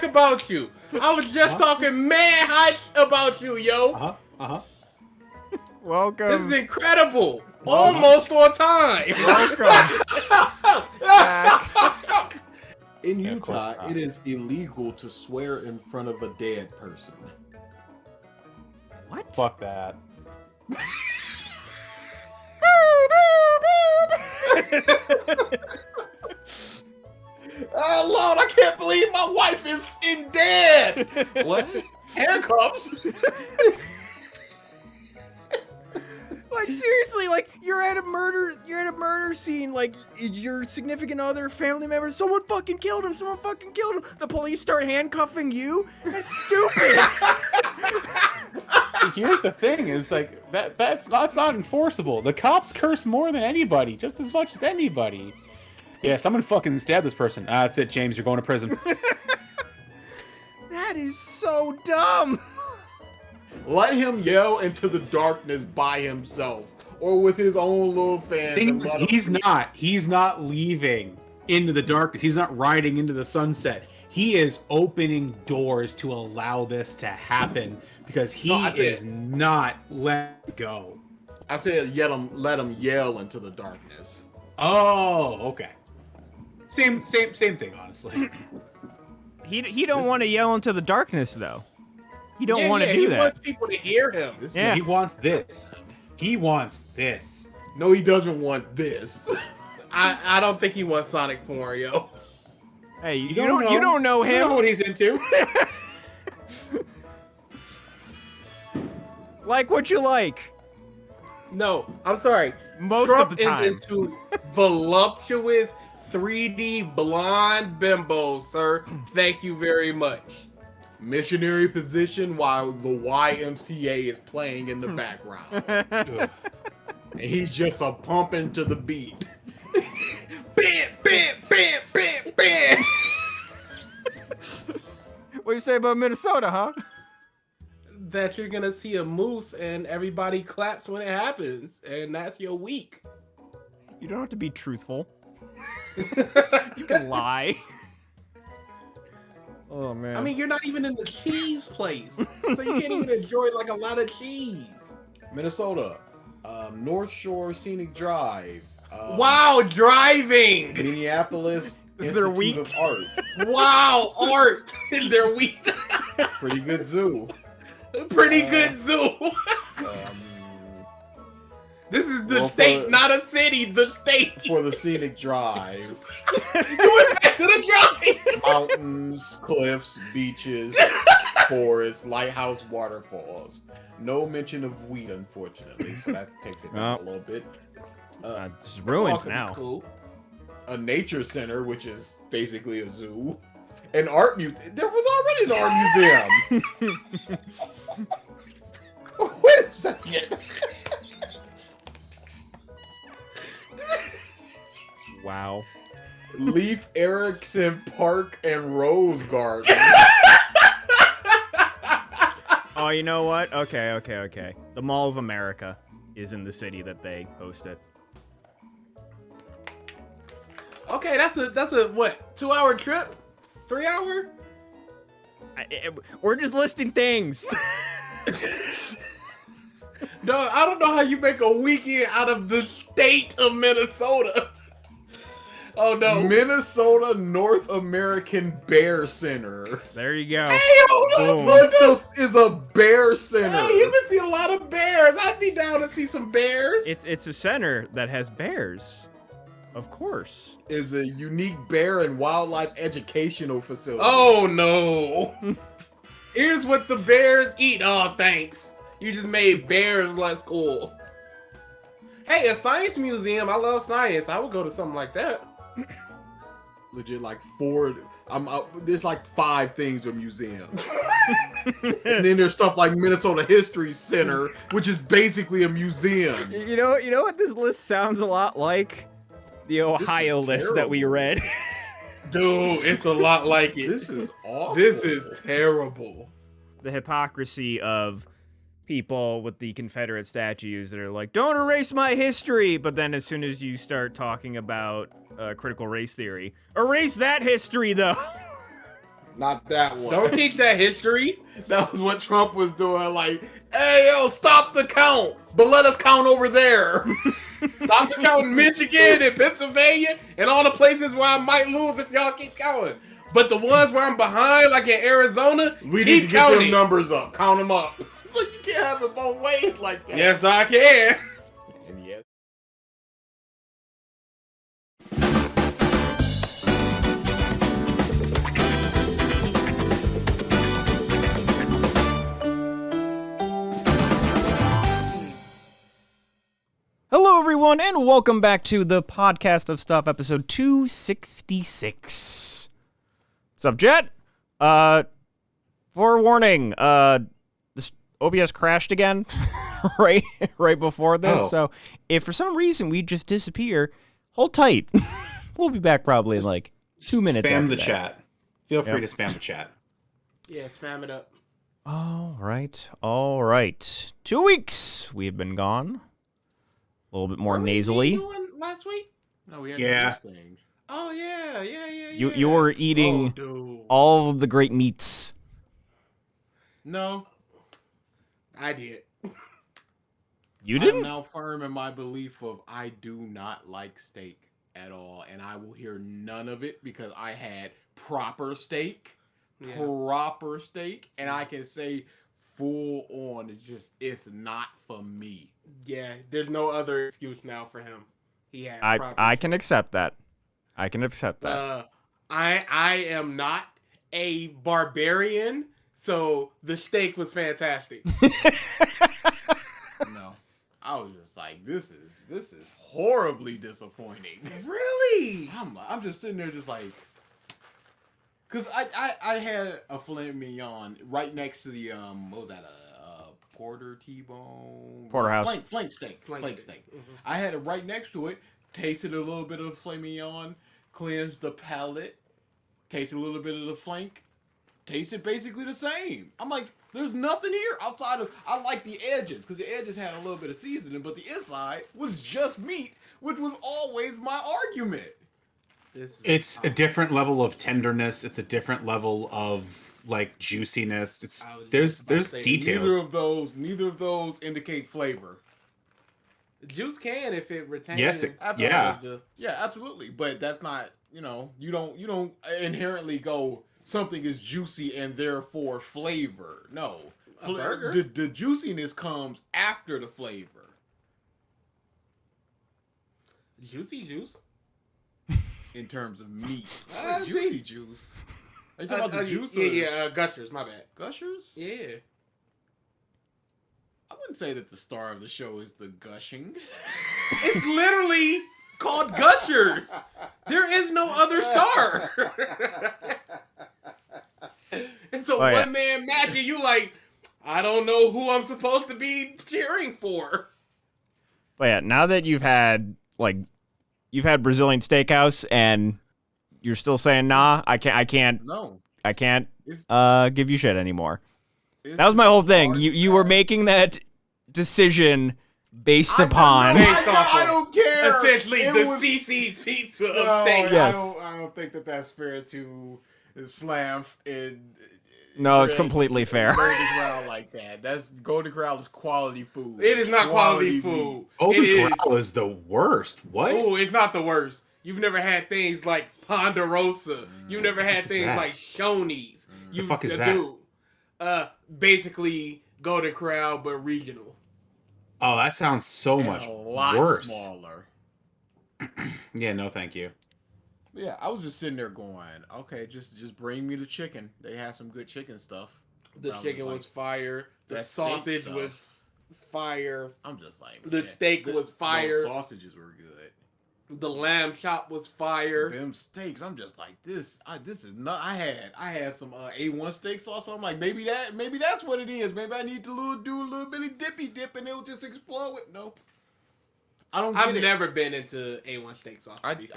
smack about you. I was just talking mad hype about you, yo. Welcome. This is incredible. Almost on time. Welcome. Back. In Utah, it is illegal to swear in front of a dead person. What? Fuck that. Oh Lord, I can't believe my wife is dead. What? Handcuffs? Like seriously, like you're at a murder scene, like your significant other, family member, someone fucking killed him, The police start handcuffing you? That's stupid. Here's the thing: is like that's not enforceable. The cops curse more than anybody, just as much as anybody. Yeah, someone fucking stabbed this person. That's it, James. You're going to prison. That is so dumb. Let him yell into the darkness by himself or with his own little fans. He's not leaving into the darkness. He's not riding into the sunset. He is opening doors to allow this to happen because he is not let go. I said let him yell into the darkness. Oh, okay. Same thing, honestly. He don't want to yell into the darkness though. He don't want to do that. He wants people to hear him. He wants this. He wants this. No, he doesn't want this. I don't think he wants Sonic porn, yo. Hey, you don't know him. You know what he's into. Like what you like. No, I'm sorry. Most Trump of the time. is into voluptuous 3D blonde bimbos, sir. Thank you very much. Missionary position while the YMCA is playing in the background. And he's just a pumping to the beat. Bam, bam, bam, bam, bam. What do you say about Minnesota, huh? That you're gonna see a moose and everybody claps when it happens, and that's your week. You don't have to be truthful. You can lie. Oh man. I mean, you're not even in the cheese place, so you can't even enjoy like a lot of cheese. Minnesota, North Shore Scenic Drive. Wow, driving. Minneapolis. Is there Institute wheat? of Art. Wow, art. Is there wheat? Pretty good zoo. Pretty good zoo. This is the state, not a city. The state. For the Scenic Drive. You went back to the drive. Mountains, cliffs, beaches, forests, lighthouse, waterfalls. No mention of wheat, unfortunately, so that takes it down a little bit. It's ruined now. Cool. A nature center, which is basically a zoo. An art museum. There was already an art museum. Wait a second. Wow. Leif Erikson Park and Rose Garden. Oh, you know what? Okay. The Mall of America is in the city that they hosted. Okay, that's a what? 2-hour trip? 3 hour? We're just listing things. No, I don't know how you make a weekend out of the state of Minnesota. Oh no. Minnesota North American Bear Center. There you go. Hey, hold on. What the is a bear center? Hey, you can see a lot of bears. I'd be down to see some bears. It's a center that has bears. Of course. Is a unique bear and wildlife educational facility. Oh no. Here's what the bears eat. Oh, thanks. You just made bears less cool. Hey, a science museum. I love science. I would go to something like that. Legit, like 4. There's like 5 things in museum. And then there's stuff like Minnesota History Center, which is basically a museum. You know what this list sounds a lot like? The Ohio list that we read. Dude, it's a lot like it. This is awful. This is terrible. The hypocrisy of people with the Confederate statues that are like, don't erase my history, but then as soon as you start talking about critical race theory, erase that history though. Not that one. Don't teach that history. That was what Trump was doing. Like, hey, yo, stop the count, but let us count over there. Stop the count in Michigan and Pennsylvania and all the places where I might lose if y'all keep counting. But the ones where I'm behind, like in Arizona, We keep need to get counting. them numbers up. Count them up. Like, you can't have it both ways like that. Yes, I can. And yes. Hello, everyone, and welcome back to the Podcast of Stuff, episode 266. What's up, Jet? Forewarning, this OBS crashed again right before this, So if for some reason we just disappear, hold tight. We'll be back probably in like 2 minutes. Spam the that. chat. Feel free to spam the chat. Yeah, spam it up. All right. 2 weeks we've been gone. A little bit more nasally. Last week? No, we had Yeah. the thing. Oh, yeah. You were eating all of the great meats. No, I did. You I'm didn't? now firm in my belief of I do not like steak at all, and I will hear none of it because I had proper steak, and I can say full on. It's not for me. Yeah, there's no other excuse now for him. He had I can accept that. I can accept that. I am not a barbarian, so the steak was fantastic. No, I was just like, this is horribly disappointing. Really? I'm just sitting there just like, cause I had a filet mignon right next to the what was that, Porter T-bone? Porterhouse. Flank steak. Mm-hmm. I had it right next to it. Tasted a little bit of filet mignon, cleansed the palate. Tasted a little bit of the flank. Tasted basically the same. I'm like, there's nothing here outside of, I like the edges, because the edges had a little bit of seasoning, but the inside was just meat, which was always my argument. It's a different level of tenderness. It's a different level of like juiciness. There's details. Neither of those indicate flavor. Juice can if it retains. Yes, Yeah, absolutely. But that's not, you don't inherently go something is juicy and therefore flavor. No. A burger? The juiciness comes after the flavor. Juicy juice? In terms of meat. I Juicy think- juice. Are you talking about the juice? Yeah, Gushers, my bad. Gushers? Yeah. I wouldn't say that the star of the show is the gushing. It's literally called Gushers. There is no other star. It's a one-man match, and you like, I don't know who I'm supposed to be cheering for. But yeah, now that you've had Brazilian steakhouse and you're still saying nah, I can't No. give you shit anymore. That was my whole thing. You were making that decision based upon. I don't care. Essentially, It the was- CC's pizza No, of steak. Yes. I don't think that's fair to slam in. No, it's completely fair. Golden Corral like that. Golden Corral is quality food. It is not quality food. meat. Golden It Corral is the worst. What? Oh, it's not the worst. You've never had things like Ponderosa. You've never had is things that? like Shoney's. The fuck is that? Basically Golden Corral, but regional. Oh, that sounds so And much a lot worse. smaller. Yeah, no, thank you. Yeah, I was just sitting there going, okay, just bring me the chicken. They have some good chicken stuff. The I was chicken like, was fire. The that steak sausage stuff. was fire. I'm just like, The man, steak was fire. Those sausages were good. The lamb chop was fire. Them steaks, I'm just like, this is not. I had some A1 steak sauce. So I'm like, maybe that's what it is. Maybe I need to do a little bit of dippy dip and it'll just explode. No, I don't. I've never been into A1 steak sauce. I fucking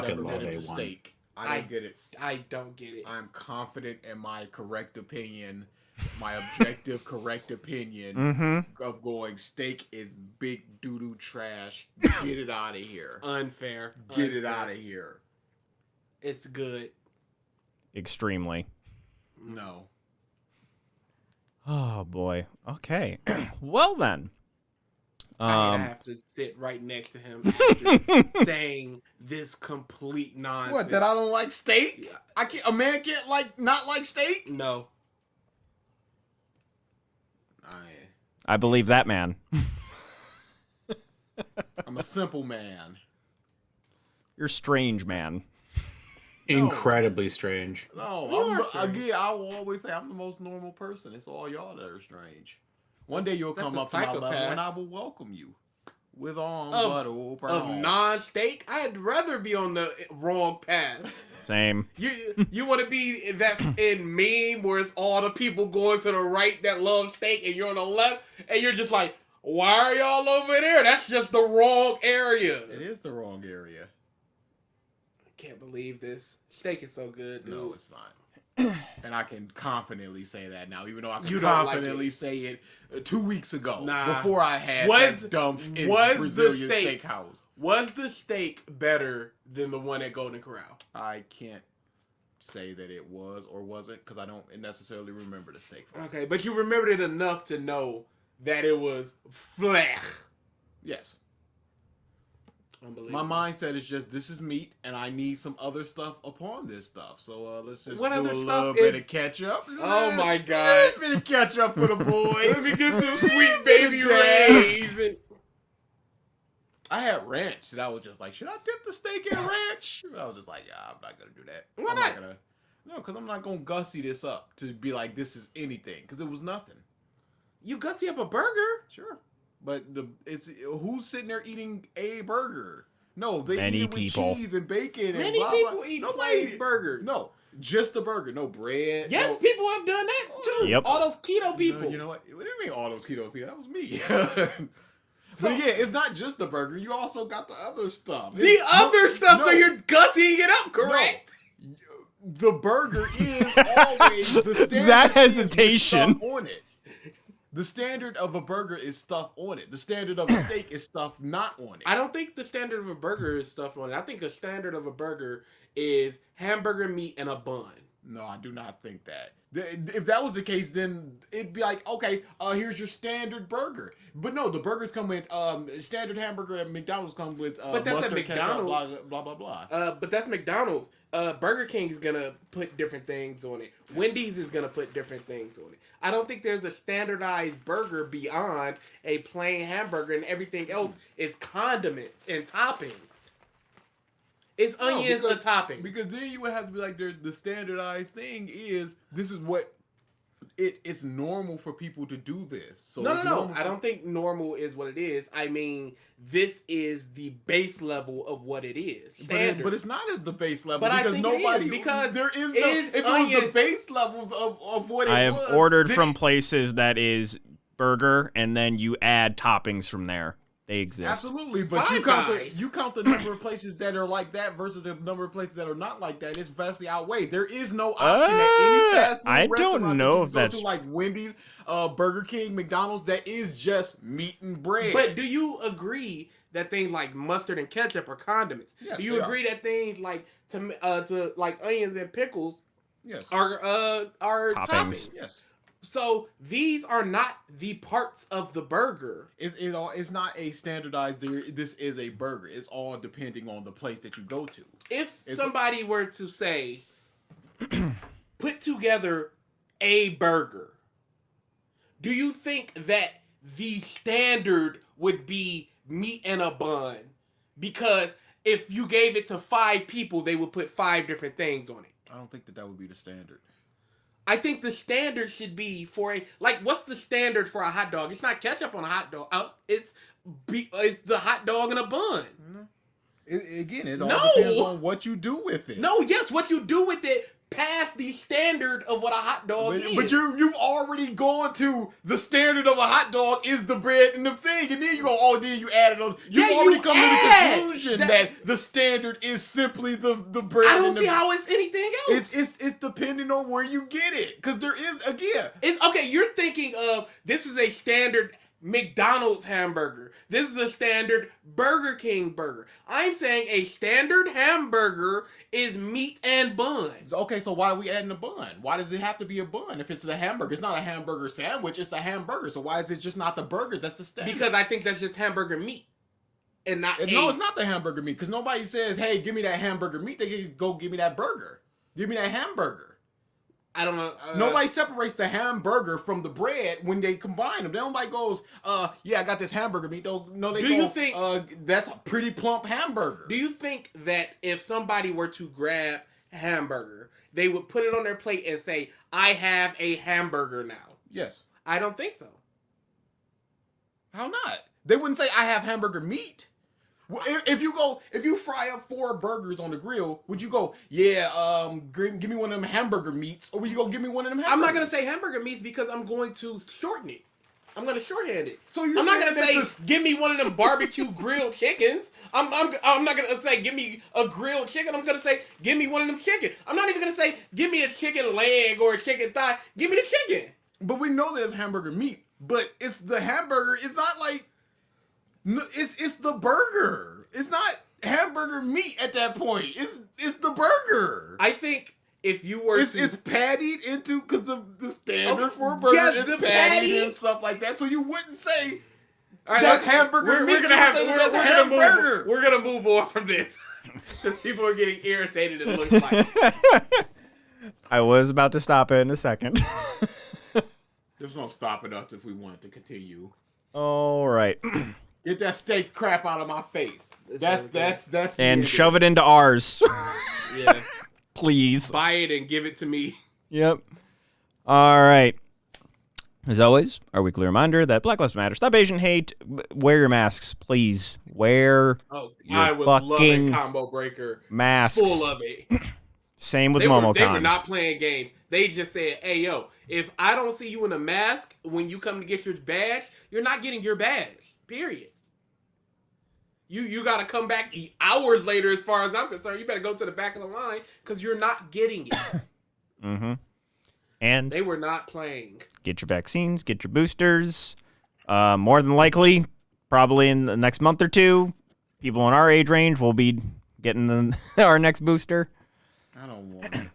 never love been into A1. steak. I don't get it. I don't get it. I'm confident in my correct opinion, my objective correct opinion Mm-hmm. of going steak is big doo-doo trash. Get it out of here. Unfair. Get it out of here. It's good. extremely. No. Oh boy. Okay. Well then. I have to sit right next to him after saying this complete nonsense. What? That I don't like steak? I can't. A man can't not like steak? No. I believe that man. I'm a simple man. You're strange, man. Incredibly strange. No, again, I will always say I'm the most normal person. It's all y'all that are strange. One day you'll come up to my level and I will welcome you with arms wide open. Of non-steak, I'd rather be on the wrong path. Same. You want to be that in meme where it's all the people going to the right that love steak and you're on the left and you're just like, why are y'all over there? That's just the wrong area. It is the wrong area. I can't believe this. Steak is so good, dude. No, it's not. And I can confidently say that now, even though I can confidently say it 2 weeks ago, before I had that dumb Brazilian steakhouse. Was the steak better than the one at Golden Corral? I can't say that it was or wasn't because I don't necessarily remember the steak. Okay, but you remembered it enough to know that it was flech. Yes. My mindset is just, this is meat, and I need some other stuff upon this stuff. So let's just do a little bit of ketchup. Oh my god. A bit of ketchup for the boys. Let me get some sweet baby rays. I had ranch, and I was just like, should I dip the steak in ranch? And I was just like, yeah, I'm not going to do that. Why not? No, because I'm not going to gussy this up to be like, this is anything, because it was nothing. You gussy up a burger? Sure. But who's sitting there eating a burger? No, they Many eat it with people. cheese and bacon and Many blah, people blah. eat Nobody plain burgers. No, just the burger. No bread. Yes, people have done that too. Yep. All those keto people. No, you know what? What do you mean all those keto people? That was me. So yeah, it's not just the burger. You also got the other stuff. So you're gussying it up, correct? No. The burger is always the standard. That hesitation. Stuff on it. The standard of a burger is stuff on it. The standard of a steak is stuff not on it. I don't think the standard of a burger is stuff on it. I think the standard of a burger is hamburger meat and a bun. No, I do not think that. If that was the case, then it'd be like, okay, here's your standard burger. But no, the burgers come with standard hamburger at McDonald's come with but that's mustard, at McDonald's. ketchup, blah, blah, blah. But that's McDonald's. Burger King is gonna put different things on it. Wendy's is gonna put different things on it. I don't think there's a standardized burger beyond a plain hamburger, and everything else is condiments and toppings. It's onions a topping. Because then you would have to be like, the standardized thing is, this is what it's normal for people to do this. So No. I don't think normal is what it is. I mean, this is the base level of what it is. Standard. But it's not at the base level but because I think nobody. it is, because there is no. If it was the base levels of what it was, I have ordered from places that is burger, and then you add toppings from there. They exist. Absolutely, but you count the number of places that are like that versus the number of places that are not like that. It's vastly outweighed. There is no option at any fast food I restaurant don't know if that you that's go to, like Wendy's, Burger King, McDonald's. That is just meat and bread. But do you agree that things like mustard and ketchup are condiments? Yes, do you agree that things like to like onions and pickles are toppings? Yes. So these are not the parts of the burger. It's not a standardized. This is a burger. It's all depending on the place that you go to. If somebody were to say, put together a burger, do you think that the standard would be meat and a bun? Because if you gave it to 5 people, they would put 5 different things on it. I don't think that would be the standard. I think the standard should be what's the standard for a hot dog? It's not ketchup on a hot dog. It's the hot dog in a bun. It all depends on what you do with it. No, yes, what you do with it past the standard of what a hot dog is. But you've already gone to the standard of a hot dog is the bread and the thing, and then you go, then you add it on. You've already come to the conclusion that the standard is simply the bread. I don't see how it's anything else. It's depending on where you get it, because there is again. It's okay. You're thinking of this is a standard McDonald's hamburger. This is a standard Burger King burger. I'm saying a standard hamburger is meat and buns. Okay, so why are we adding a bun? Why does it have to be a bun if it's a hamburger? It's not a hamburger sandwich, it's a hamburger. So why is it just not the burger that's the standard? Because I think that's just hamburger meat. And not no, it's not the hamburger meat. Because nobody says, hey, give me that hamburger meat. They go give me that burger. Give me that hamburger. I don't know. Nobody separates the hamburger from the bread when they combine them. Nobody goes, yeah, I got this hamburger meat. You think that's a pretty plump hamburger? Do you think that if somebody were to grab a hamburger, they would put it on their plate and say, I have a hamburger now? Yes. I don't think so. How not? They wouldn't say, I have hamburger meat. If you fry up 4 burgers on the grill, would you go, yeah, give me one of them hamburger meats, or would you go, give me one of them hamburgers? I'm not going to say hamburger meats because I'm going to shorten it. I'm going to shorthand it. So I'm not going to say, give me one of them barbecue grilled chickens. I'm not going to say, give me a grilled chicken. I'm going to say, give me one of them chicken. I'm not even going to say, give me a chicken leg or a chicken thigh. Give me the chicken. But we know there's hamburger meat, but it's the hamburger. It's not like, it's the burger. It's not hamburger meat at that point. It's the burger. I think if you were it's pattied into, because the standard for a burger is patty and stuff like that. So you wouldn't say that's hamburger meat. We're gonna move on from this because people are getting irritated. It looks like I was about to stop it in a second. There's no stopping us if we wanted to continue. All right. Get that steak crap out of my face. That's and shove it into ours. Yeah. Please. Buy it and give it to me. Yep. All right. As always, our weekly reminder that Black Lives Matter. Stop Asian hate. Wear your masks, please. Wear I would love a combo breaker. Masks. Full of it. Same with MomoCon. They were not playing games. They just said, hey, yo, if I don't see you in a mask when you come to get your badge, you're not getting your badge. Period. You got to come back hours later as far as I'm concerned. You better go to the back of the line because you're not getting it. Mm-hmm. And they were not playing. Get your vaccines. Get your boosters. More than likely, probably in the next month or two, people in our age range will be getting our next booster. I don't want it.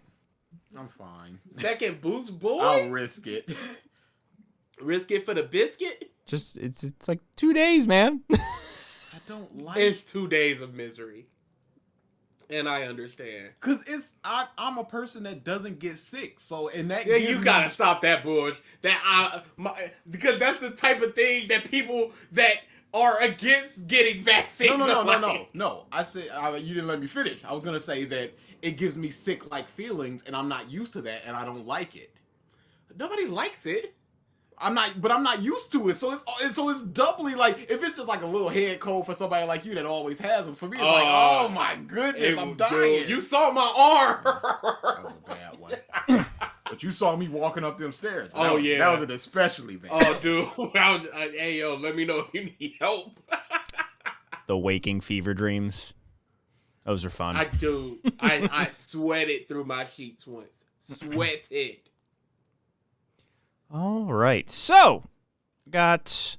I'm fine. Second boost, boys? I'll risk it. Risk it for the biscuit? Just it's like 2 days, man. I don't like it's 2 days of misery. And I understand. Cause I'm a person that doesn't get sick. So you gotta stop that bullshit. Because that's the type of thing that people that are against getting vaccines. No. I said you didn't let me finish. I was gonna say that it gives me sick-like feelings, and I'm not used to that, and I don't like it. Nobody likes it. I'm not used to it. So it's doubly like, if it's just like a little head cold for somebody like you that always has them. For me, it's like, oh my goodness, I'm dying. You saw my arm. That was a bad one. But you saw me walking up them stairs. That was an especially bad. Oh, dude. Hey, yo, let me know if you need help. The waking fever dreams. Those are fun. I sweated through my sheets once. Sweated. All right. So, got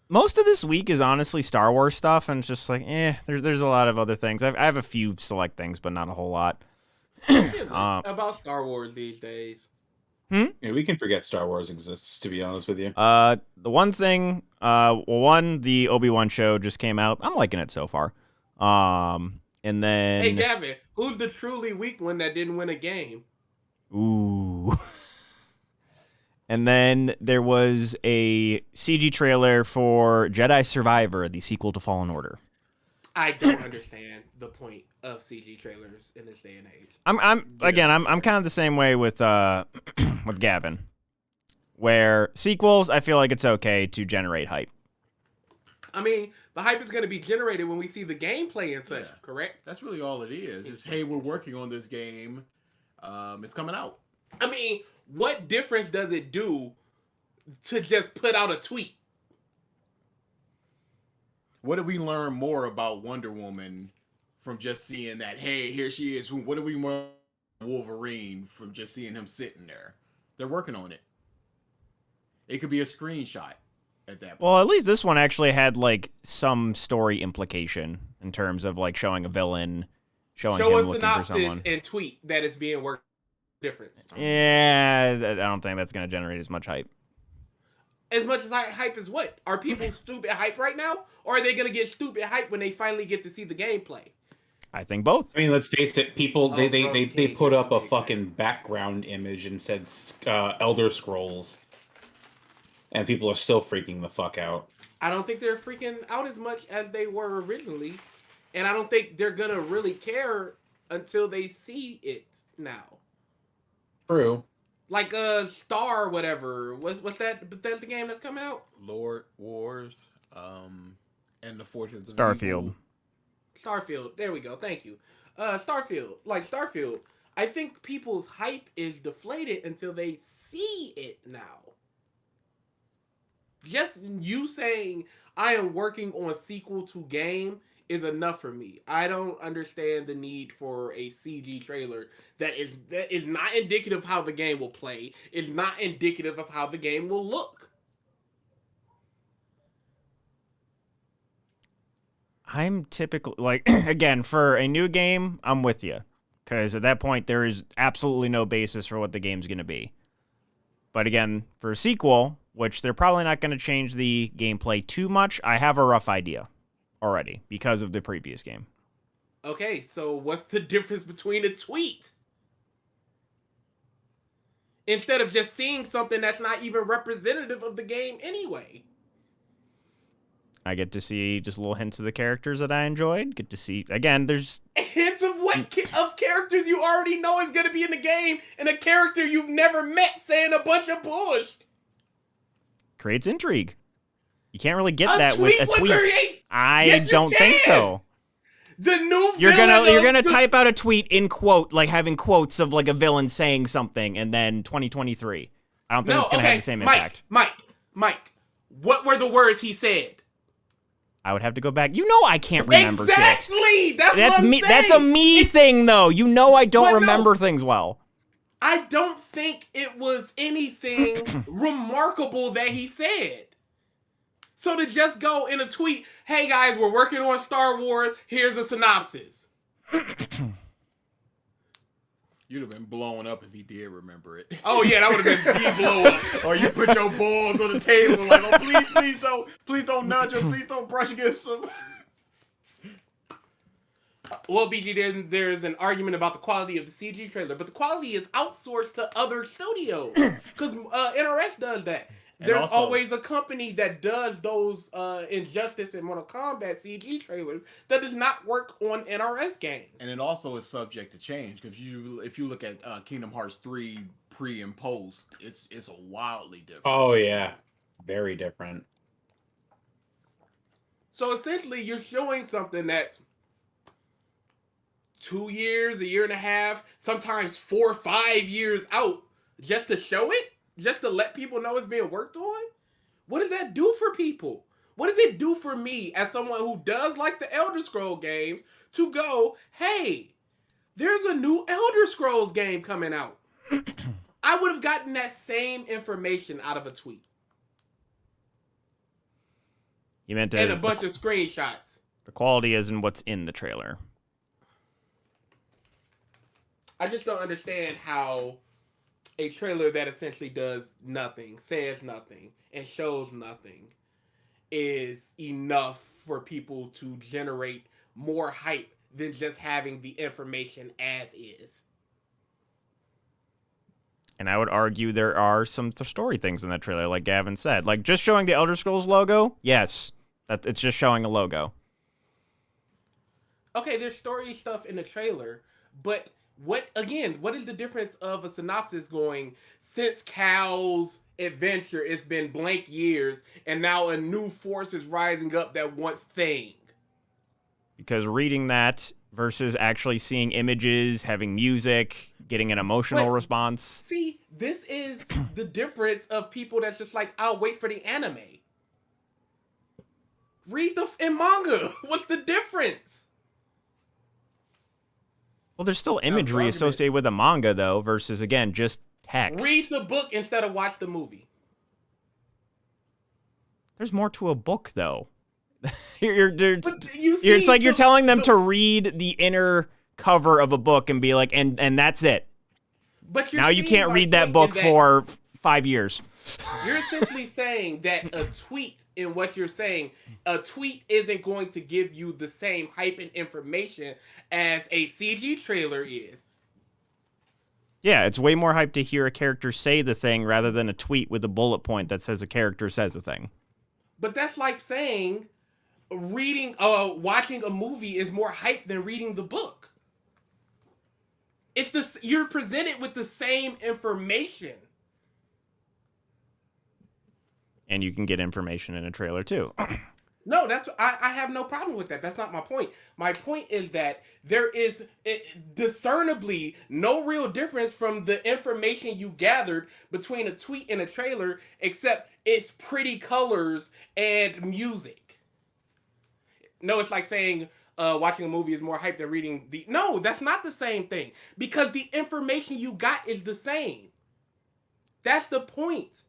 most of this week is honestly Star Wars stuff, and it's just like, there's a lot of other things. I have a few select things, but not a whole lot. About Star Wars these days. Yeah, we can forget Star Wars exists, to be honest with you. The one thing, the Obi-Wan show just came out. I'm liking it so far. And then... Hey, Gavin, who's the truly weak one that didn't win a game? Ooh. And then there was a CG trailer for Jedi Survivor, the sequel to Fallen Order. I don't understand the point of CG trailers in this day and age. I'm kind of the same way with with Gavin, where sequels, I feel like it's okay to generate hype. I mean, the hype is going to be generated when we see the gameplay and such, correct? That's really all it is. It's, hey, we're working on this game. It's coming out. I mean, what difference does it do to just put out a tweet? What did we learn more about Wonder Woman from just seeing that, hey, here she is? What did we learn about Wolverine from just seeing him sitting there? They're working on it. It could be a screenshot. at that point. Well, at least this one actually had like some story implication in terms of like showing a villain, showing Show him a looking for someone. synopsis and tweet that it's being worked difference. Yeah, I don't think that's going to generate as much hype. As much as hype as what? Are people stupid hype right now? Or are they going to get stupid hype when they finally get to see the gameplay? I think both. I mean, let's face it. People Oh, they bro, they, you they can't put get up a big fucking background image and said Elder Scrolls, and people are still freaking the fuck out. I don't think they're freaking out as much as they were originally. And I don't think they're going to really care until they see it now. True. Like Star whatever. What's that? But that's the game that's coming out? Lord Wars, and the Fortunes of Starfield. Starfield. There we go. Thank you. Starfield. Like Starfield. I think people's hype is deflated until they see it now. Just you saying I am working on a sequel to game is enough for me. I don't understand the need for a CG trailer that is not indicative of how the game will play. It's not indicative of how the game will look. I'm typically like again for a new game, I'm with you because at that point there is absolutely no basis for what the game's going to be. But again, for a sequel, which they're probably not going to change the gameplay too much, I have a rough idea already because of the previous game. Okay, so what's the difference between a tweet? Instead of just seeing something that's not even representative of the game anyway. I get to see just little hints of the characters that I enjoyed. Get to see, again, there's Hints of what of characters you already know is going to be in the game and a character you've never met saying a bunch of bullshit. Creates intrigue. You can't really get A that with a tweet would tweet. create- I Yes, you don't think can. so. The new You're villain gonna of the- type out a tweet in quote, like having quotes of like a villain saying something, and then 2023. I don't think it's gonna have the same impact. Mike, what were the words he said? I would have to go back. You know I can't remember shit. Exactly. That's That's what I'm me. saying. That's a me thing, though. You know I don't But no. remember things well. I don't think it was anything remarkable that he said. So to just go in a tweet, hey guys, we're working on Star Wars, here's a synopsis. You'd have been blown up if he did remember it. Oh yeah, that would have been deep blow up. Or you put your balls on the table like, oh please don't nudge him, please don't brush against him. Well, BG, there's an argument about the quality of the CG trailer, but the quality is outsourced to other studios. Because NRS does that. There's also- always a company that does those Injustice and Mortal Kombat CG trailers that does not work on NRS games. And it also is subject to change because if you look at Kingdom Hearts 3 pre and post, it's wildly different. Oh yeah, very different. So essentially, you're showing something that's 2 years, a year and a half, sometimes 4 or 5 years out just to show it? Just to let people know it's being worked on? What does that do for people? What does it do for me as someone who does like the Elder Scrolls games to go, hey, there's a new Elder Scrolls game coming out? I would have gotten that same information out of a tweet. You meant And a bunch of screenshots. the quality isn't what's in the trailer. I just don't understand how a trailer that essentially does nothing, says nothing, and shows nothing is enough for people to generate more hype than just having the information as is. And I would argue there are some story things in that trailer, like Gavin said. Like, just showing the Elder Scrolls logo, yes. It's just showing a logo. Okay, there's story stuff in the trailer, but what is the difference of a synopsis going, since Cal's adventure, it's been blank years, and now a new force is rising up that wants thing? Because reading that versus actually seeing images, having music, getting an emotional response. See, this is the difference of people that's just like, I'll wait for the anime. Read in manga. What's the difference? Well, there's still imagery associated with a manga, though, versus, again, just text. Read the book instead of watch the movie. There's more to a book, though. It's like you're telling them to read the inner cover of a book and be like, and that's it. But now you can't read that book for 5 years. You're essentially saying that a tweet isn't going to give you the same hype and information as a CG trailer is. Yeah, it's way more hype to hear a character say the thing rather than a tweet with a bullet point that says a character says a thing. But that's like saying watching a movie is more hype than reading the book. You're presented with the same information. And you can get information in a trailer too. No, I have no problem with that. That's not my point. My point is that there is discernibly no real difference from the information you gathered between a tweet and a trailer, except it's pretty colors and music. No, it's like saying watching a movie is more hype than reading the... No, that's not the same thing. Because the information you got is the same. That's the point.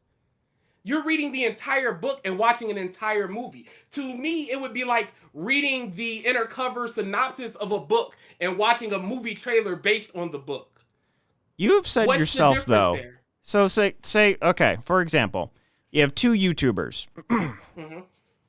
You're reading the entire book and watching an entire movie. To me, it would be like reading the inner cover synopsis of a book and watching a movie trailer based on the book. You have said yourself, though. There? So say, okay, for example, you have two YouTubers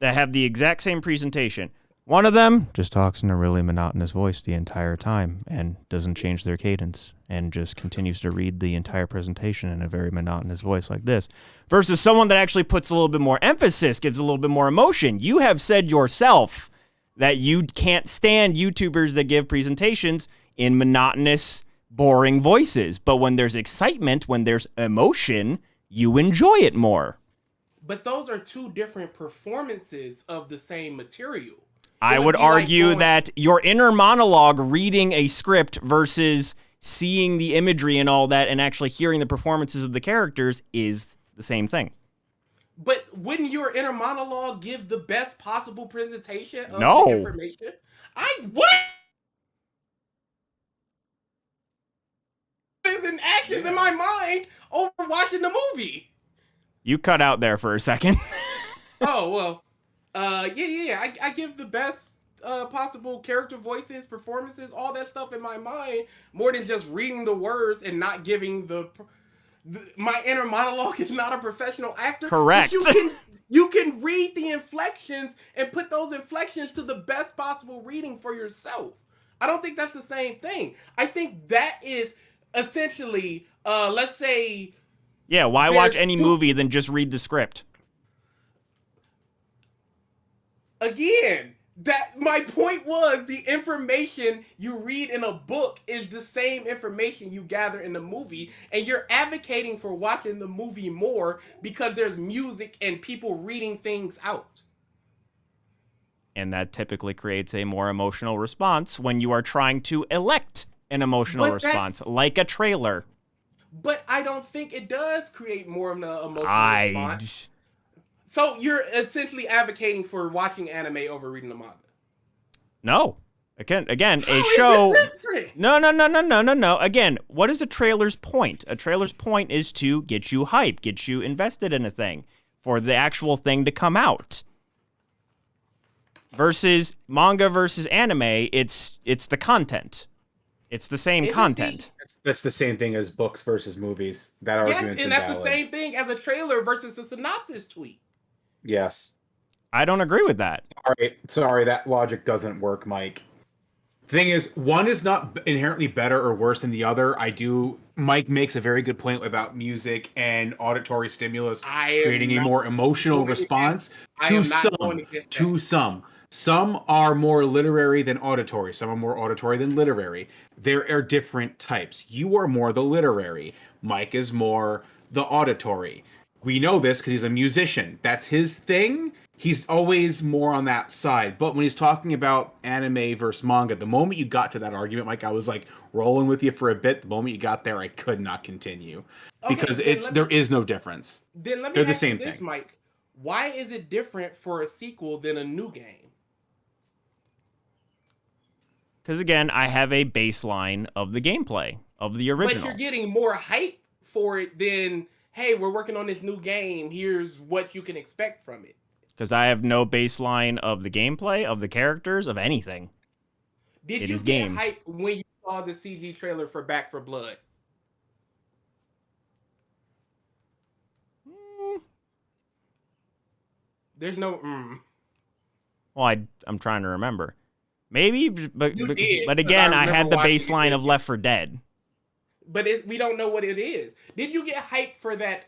that have the exact same presentation. One of them just talks in a really monotonous voice the entire time and doesn't change their cadence and just continues to read the entire presentation in a very monotonous voice like this. Versus someone that actually puts a little bit more emphasis, gives a little bit more emotion. You have said yourself that you can't stand YouTubers that give presentations in monotonous, boring voices. But when there's excitement, when there's emotion, you enjoy it more. But those are two different performances of the same material. I would argue that your inner monologue reading a script versus seeing the imagery and all that and actually hearing the performances of the characters is the same thing. But wouldn't your inner monologue give the best possible presentation of the information? What? And actions in my mind over watching the movie. You cut out there for a second. Oh, well. Yeah. I give the best possible character voices, performances, all that stuff in my mind, more than just reading the words and not giving my inner monologue is not a professional actor. Correct. You can read the inflections and put those inflections to the best possible reading for yourself. I don't think that's the same thing. I think that is essentially, let's say... Yeah, why watch any movie than just read the script? Again, my point was the information you read in a book is the same information you gather in the movie, and you're advocating for watching the movie more because there's music and people reading things out. And that typically creates a more emotional response when you are trying to elect an emotional response, like a trailer. But I don't think it does create more of an emotional response. So you're essentially advocating for watching anime over reading the manga? No. Again, How a is show... it different? No. Again, what is a trailer's point? A trailer's point is to get you hyped, get you invested in a thing, for the actual thing to come out. Versus manga versus anime, it's the content. It's the same content. That's the same thing as books versus movies. That argument's and that's invalid. the same thing as a trailer versus a synopsis tweet. Yes. I don't agree with that. Sorry, that logic doesn't work, Mike. Thing is, one is not inherently better or worse than the other. Mike makes a very good point about music and auditory stimulus creating a more emotional response to some. Some are more literary than auditory. Some are more auditory than literary. There are different types. You are more the literary. Mike is more the auditory. We know this because he's a musician. That's his thing. He's always more on that side. But when he's talking about anime versus manga, the moment you got to that argument, Mike, I was like rolling with you for a bit. The moment you got there, I could not continue because there is no difference. Then let me They're the ask you same this, thing. Mike. Why is it different for a sequel than a new game? Because, again, I have a baseline of the gameplay of the original. But you're getting more hype for it than, hey, we're working on this new game. Here's what you can expect from it. because I have no baseline of the gameplay, of the characters, of anything. Did It you is get game. hype when you saw the CG trailer for Back for Blood? There's no. Well, I'm trying to remember. Maybe, but You did, but 'cause again, I I remember had the watching baseline it. of Left 4 Dead. But we don't know what it is. Did you get hyped for that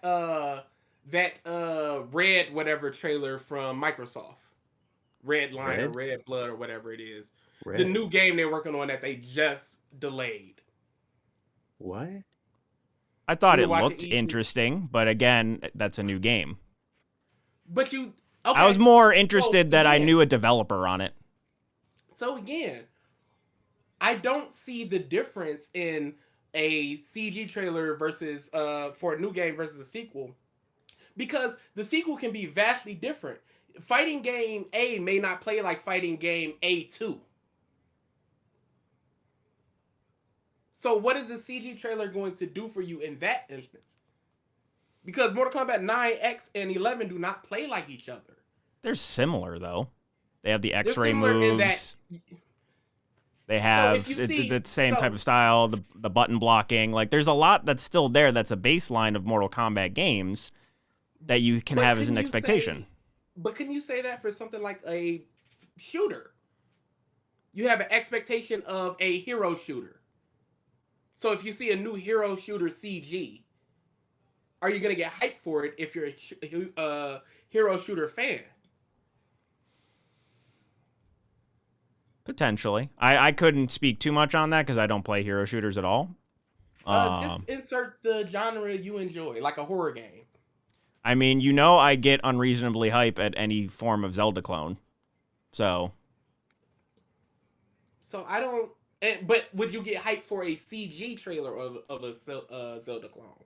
Red whatever trailer from Microsoft? Red Line or Red Blood or whatever it is. The new game they're working on that they just delayed. What? I thought You it were watching looked E3? interesting, but again, that's a new game. But you okay. I was more interested that I again- knew a developer on it. So again, I don't see the difference in a CG trailer versus for a new game versus a sequel, because the sequel can be vastly different. Fighting game A may not play like fighting game A2. So what is the CG trailer going to do for you in that instance? Because Mortal Kombat 9, X, and 11 do not play like each other. They're similar though. They have the They're X-ray similar in moves. that. They have if you see- the same so- type of style, the button blocking. Like, there's a lot that's still there that's a baseline of Mortal Kombat games that you can But have as an couldn't you expectation. But can you say that for something like a shooter? You have an expectation of a hero shooter. So if you see a new hero shooter CG, are you going to get hyped for it if you're a hero shooter fan? Potentially. I couldn't speak too much on that because I don't play hero shooters at all. Just insert the genre you enjoy, like a horror game. I mean, you know, I get unreasonably hype at any form of Zelda clone. So I don't. But would you get hyped for a CG trailer of a Zelda clone?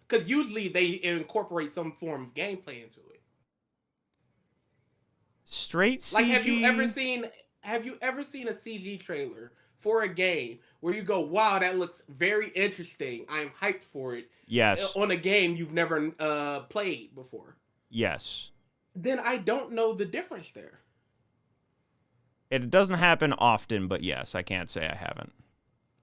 Because usually they incorporate some form of gameplay into it. straight CG. Like, have you ever seen a CG trailer for a game where you go, "Wow, that looks very interesting. I'm hyped for it." Yes. On a game you've never played before. Yes. Then I don't know the difference there. It doesn't happen often, but yes, I can't say I haven't.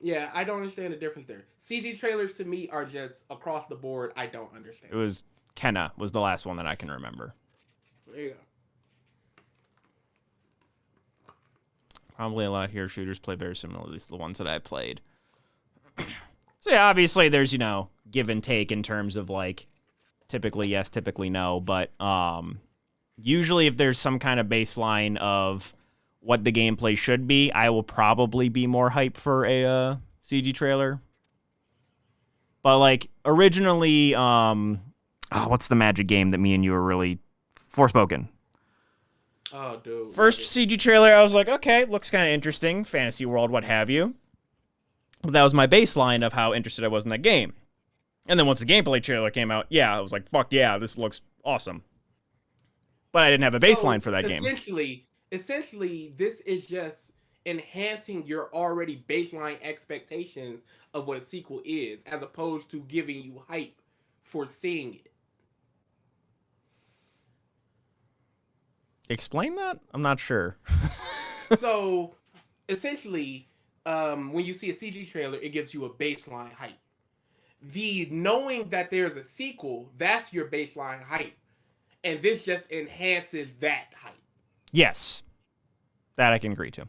Yeah, I don't understand the difference there. CG trailers to me are just across the board. I don't understand. It was Kenna was the last one that I can remember. There you go. Probably a lot of hero shooters play very similar, at least the ones that I played. So yeah, obviously there's, give and take in terms of like typically yes, typically no, but usually if there's some kind of baseline of what the gameplay should be, I will probably be more hyped for a CG trailer. But like originally, what's the magic game that me and you were really Forspoken? Oh, dude. First CG trailer, I was like, okay, looks kind of interesting, fantasy world, what have you. But that was my baseline of how interested I was in that game. And then once the gameplay trailer came out, yeah, I was like, fuck yeah, this looks awesome. But I didn't have a baseline for that game. Essentially, this is just enhancing your already baseline expectations of what a sequel is, as opposed to giving you hype for seeing it. Explain that? I'm not sure. So, essentially, when you see a CG trailer, it gives you a baseline hype. The knowing that there's a sequel, that's your baseline hype. And this just enhances that hype. Yes. That I can agree to.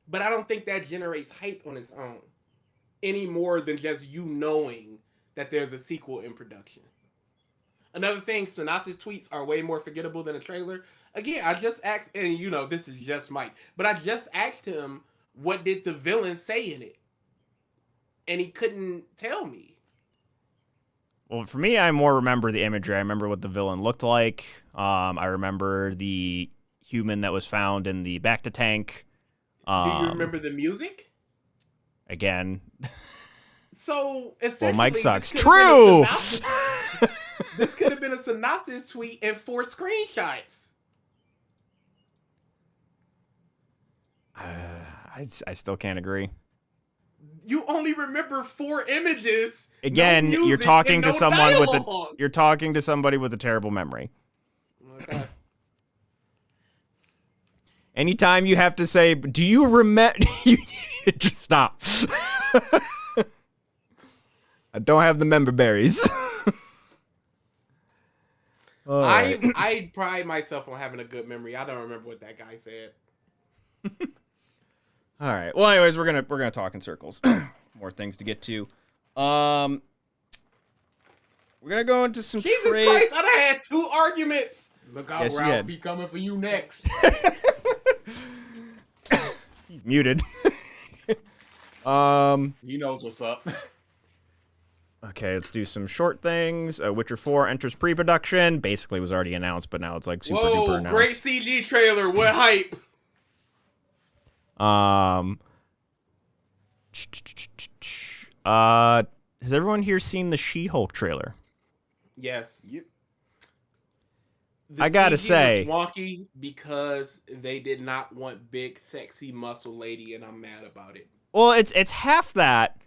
But I don't think that generates hype on its own. Any more than just you knowing that there's a sequel in production. Another thing, synopsis tweets are way more forgettable than a trailer. Again, I just asked, and this is just Mike, but I just asked him, what did the villain say in it? And he couldn't tell me. Well, for me, I more remember the imagery. I remember what the villain looked like. I remember the human that was found in the Bacta tank. Do you remember the music? Again. So, essentially... Well, Mike sucks. True! This could have been a synopsis tweet and 4 screenshots. I still can't agree. you only remember 4 images. Again, no you're music, talking and to no someone dialogue. you're talking to somebody with a terrible memory. Okay. Anytime you have to say, "Do you remember?" Just stop. I don't have the member berries. I pride myself on having a good memory. I don't remember what that guy said. All right. Well, anyways, we're gonna talk in circles. More things to get to. We're gonna go into some Jesus trade. Christ! I done had 2 arguments. Look out, Yes, you Ralph. had. Be coming for you next. He's muted. He knows what's up. Okay, let's do some short things. Witcher 4 enters pre-production. Basically, was already announced, but now it's like super duper announced. Great CG trailer. What hype? Has everyone here seen the She-Hulk trailer? Yes. Yep. I gotta CG say- was wonky because they did not want big, sexy muscle lady, and I'm mad about it. Well, it's half that,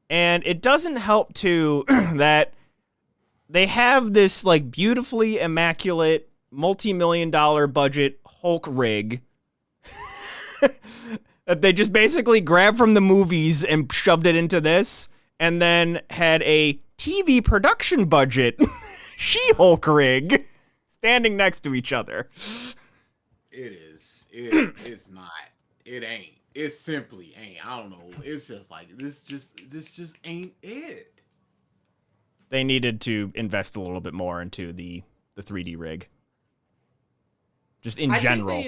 and it doesn't help too that they have this like beautifully immaculate multi-million-dollar budget Hulk rig that they just basically grabbed from the movies and shoved it into this, and then had a TV production budget She-Hulk rig standing next to each other. It is. It's not. It ain't. It simply ain't. I don't know. It's just like this just ain't it. They needed to invest a little bit more into the 3D rig. Just in general.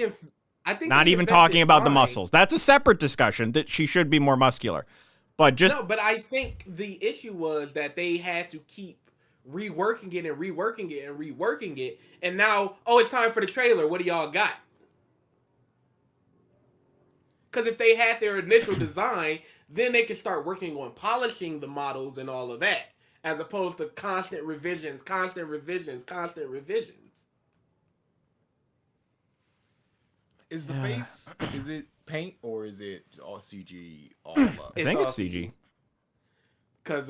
I think Not they even invested talking about the fine. muscles. That's a separate discussion that she should be more muscular. But just No, but I think the issue was that they had to keep reworking it and reworking it and reworking it. And now, it's time for the trailer. What do y'all got? Because if they had their initial design, then they could start working on polishing the models and all of that, as opposed to constant revisions. Is the face? Is it paint or is it all CG? All up. I think all it's CG. Because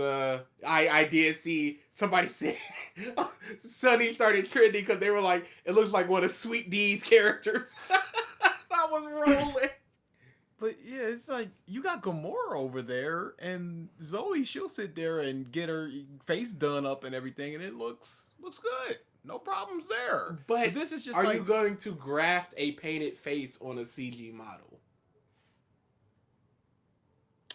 I did see somebody say Sunny started trending because they were like, it looks like one of Sweet D's characters. I was rolling. But yeah, it's like you got Gamora over there, and Zoe, she'll sit there and get her face done up and everything, and it looks good. No problems there. But this is just are like you going to graft a painted face on a CG model?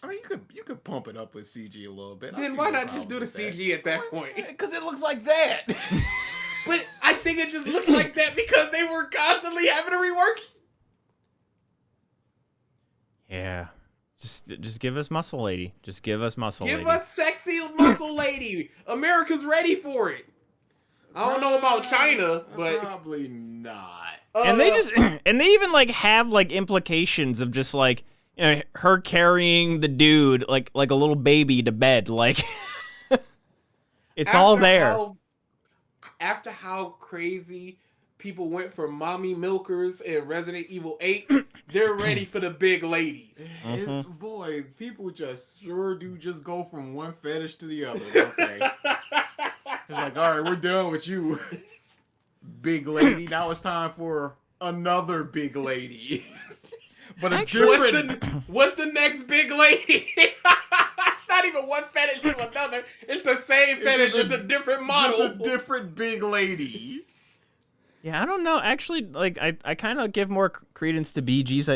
I mean, you could pump it up with CG a little bit. Then why not just do the CG at that point? Because it looks like that. But I think it just looks like that because they were constantly having to rework. Yeah. Just give us muscle lady. Just give us muscle lady. Give us sexy muscle lady. America's ready for it. I don't know about China, but probably not. And they just and they even like have like implications of just like, you know, her carrying the dude like a little baby to bed, like it's all there. After how crazy people went for mommy milkers in Resident Evil 8, they're ready for the big ladies. Boy, people just sure do just go from one fetish to the other, don't they? It's like, all right, we're done with you, big lady. Now it's time for another big lady. But it's different. What's the next big lady? It's not even one fetish to another. It's the same fetish, just a different model. Just a different big lady. Yeah, I don't know. Actually, like I kind of give more credence to BG's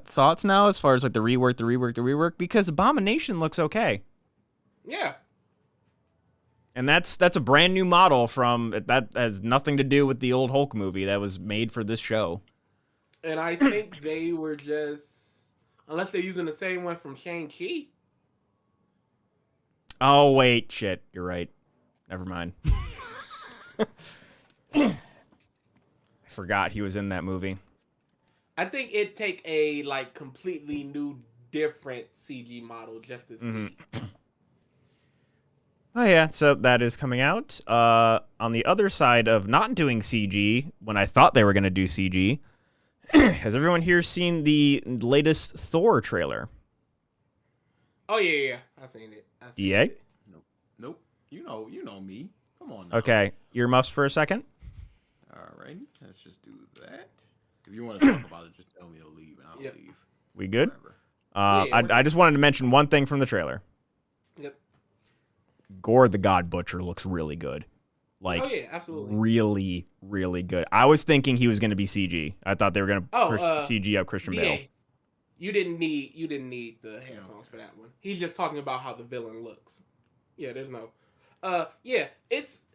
thoughts now as far as like the rework because Abomination looks okay. Yeah. And that's a brand new model from that has nothing to do with the old Hulk movie that was made for this show. And I think they were just, unless they're using the same one from Shang-Chi. Oh wait, shit, you're right. Never mind. I forgot he was in that movie. I think it'd take a like completely new, different CG model just to see. Oh yeah, so that is coming out. On the other side of not doing CG, when I thought they were going to do CG, has everyone here seen the latest Thor trailer? Oh yeah. I seen it. EA? It. Nope. You know me. Come on now. Okay, earmuffs for a second. Alrighty, let's just do that. If you want to talk about it, just tell me to leave and I'll leave. We good? Whatever. I just wanted to mention one thing from the trailer. Yep. Gore the God Butcher looks really good. Like, oh yeah, absolutely. Really, really good. I was thinking he was going to be CG. I thought they were going to CG up Christian Bale. You didn't need the headphones for that one. He's just talking about how the villain looks. Yeah, there's no. It's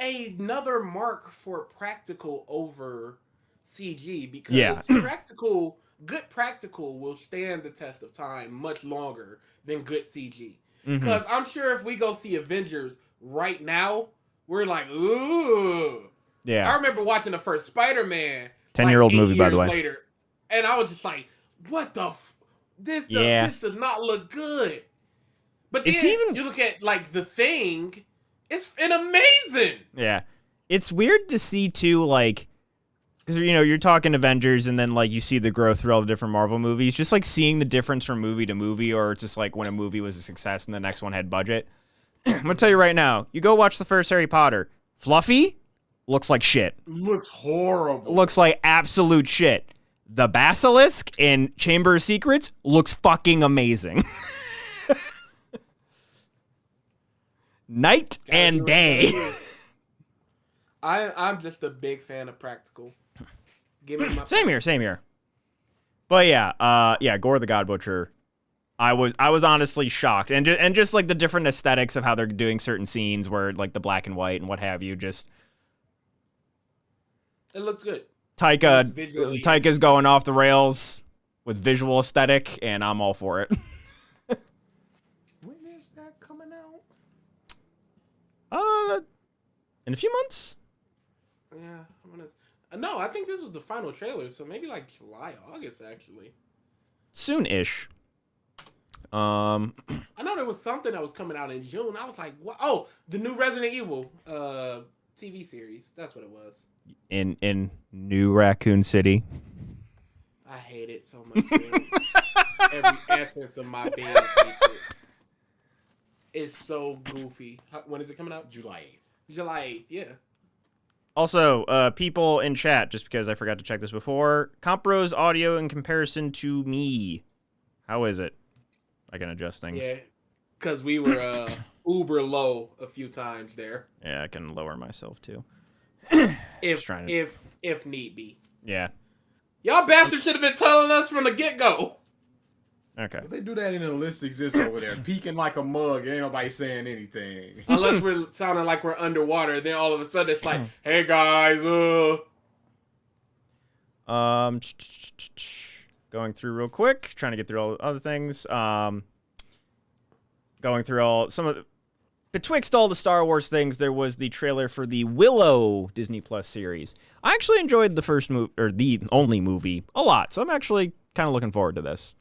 another mark for practical over CG because good practical will stand the test of time much longer than good CG. Because I'm sure if we go see Avengers right now, we're like, ooh. Yeah. I remember watching the first Spider-Man. 10-year-old movie, by the way. Later, and I was just like, what the this does not look good. But then you look at like The Thing, it's amazing. Yeah. It's weird to see too, like, because you're talking Avengers and then like you see the growth through all the different Marvel movies, just like seeing the difference from movie to movie, or it's just like when a movie was a success and the next one had budget. I'm gonna tell you right now, you go watch the first Harry Potter. Fluffy looks like shit. Looks horrible. Looks like absolute shit. The Basilisk in Chamber of Secrets looks fucking amazing. Night and day. I'm just a big fan of practical. Give me my Same here. But yeah, Gore the God Butcher. I was honestly shocked, and just like the different aesthetics of how they're doing certain scenes, where like the black and white and what have you. Just it looks good. Taika's going off the rails with visual aesthetic, and I'm all for it. When is that coming out? In a few months. Yeah, no, I think this was the final trailer, so maybe like July, August, actually. Soon-ish. I know there was something that was coming out in June. I was like, what? Oh, the new Resident Evil TV series. That's what it was. In New Raccoon City. I hate it so much. Every essence of my being hates it. It's so goofy. When is it coming out? July 8th. July 8th, yeah. Also, people in chat, just because I forgot to check this before, Compro's audio in comparison to me. How is it? I can adjust things. Yeah, because we were uber low a few times there. Yeah, I can lower myself too. if need be. Yeah. Y'all bastards should have been telling us from the get-go. Okay. But they do that in the list exists over there, peeking like a mug. Ain't nobody saying anything. Unless we're sounding like we're underwater, then all of a sudden it's like, hey guys, going through real quick, trying to get through all the other things. Going through all some of betwixt all the Star Wars things, there was the trailer for the Willow Disney Plus series. I actually enjoyed the first movie, or the only movie, a lot, so I'm actually kind of looking forward to this.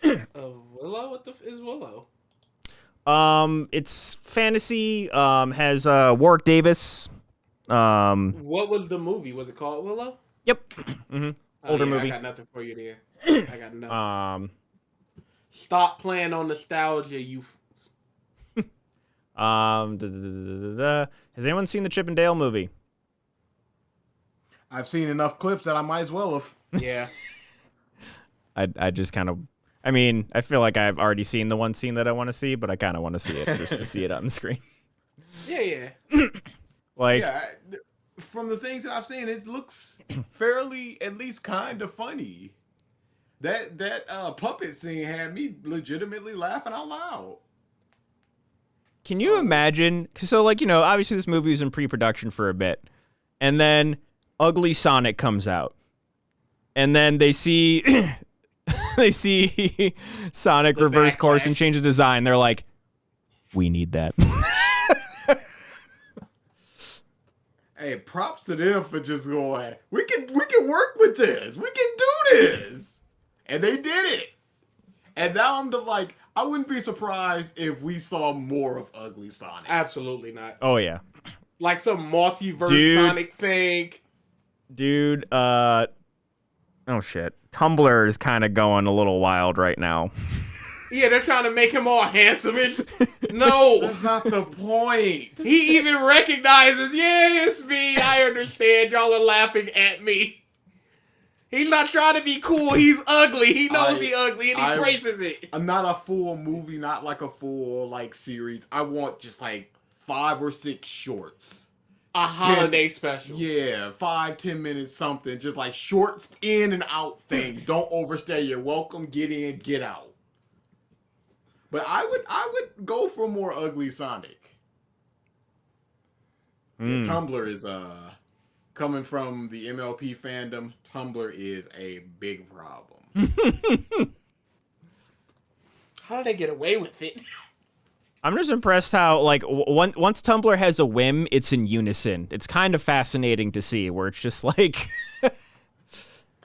Willow? What the is Willow? It's fantasy. Has Warwick Davis. What was the movie? Was it called Willow? Yep. Mm-hmm. Older movie. I got nothing for you there. I got nothing. Stop playing on nostalgia, you. Has anyone seen the Chip and Dale movie? I've seen enough clips that I might as well have. Yeah. I just kind of. I mean, I feel like I've already seen the one scene that I want to see, but I kind of want to see it just to see it on the screen. Yeah. Like, yeah, from the things that I've seen, it looks fairly, at least, kind of funny. That puppet scene had me legitimately laughing out loud. Can you imagine? So, like, obviously this movie was in pre-production for a bit, and then Ugly Sonic comes out, and then they see. They see Sonic reverse course and change the design. They're like, we need that. Hey, props to them for just going, we can work with this. We can do this. And they did it. And now I'm like, I wouldn't be surprised if we saw more of Ugly Sonic. Absolutely not. Oh, yeah. Like some multiverse Sonic thing. Dude, oh shit. Tumblr is kind of going a little wild right now. Yeah, they're trying to make him all handsome-ish. No. That's not the point. He even recognizes, yeah, it's me. I understand. Y'all are laughing at me. He's not trying to be cool. He's ugly. He knows he's ugly, and he praises it. I'm not a full movie, not like a full like series. I want just like 5 or 6 shorts. A holiday special. Yeah, 5-10 minutes, something. Just like shorts in and out things. Don't overstay your welcome. Get in, get out. But I would go for more ugly Sonic. Yeah, Tumblr is coming from the MLP fandom. Tumblr is a big problem. How did they get away with it? I'm just impressed how, like, once Tumblr has a whim, it's in unison. It's kind of fascinating to see, where it's just like...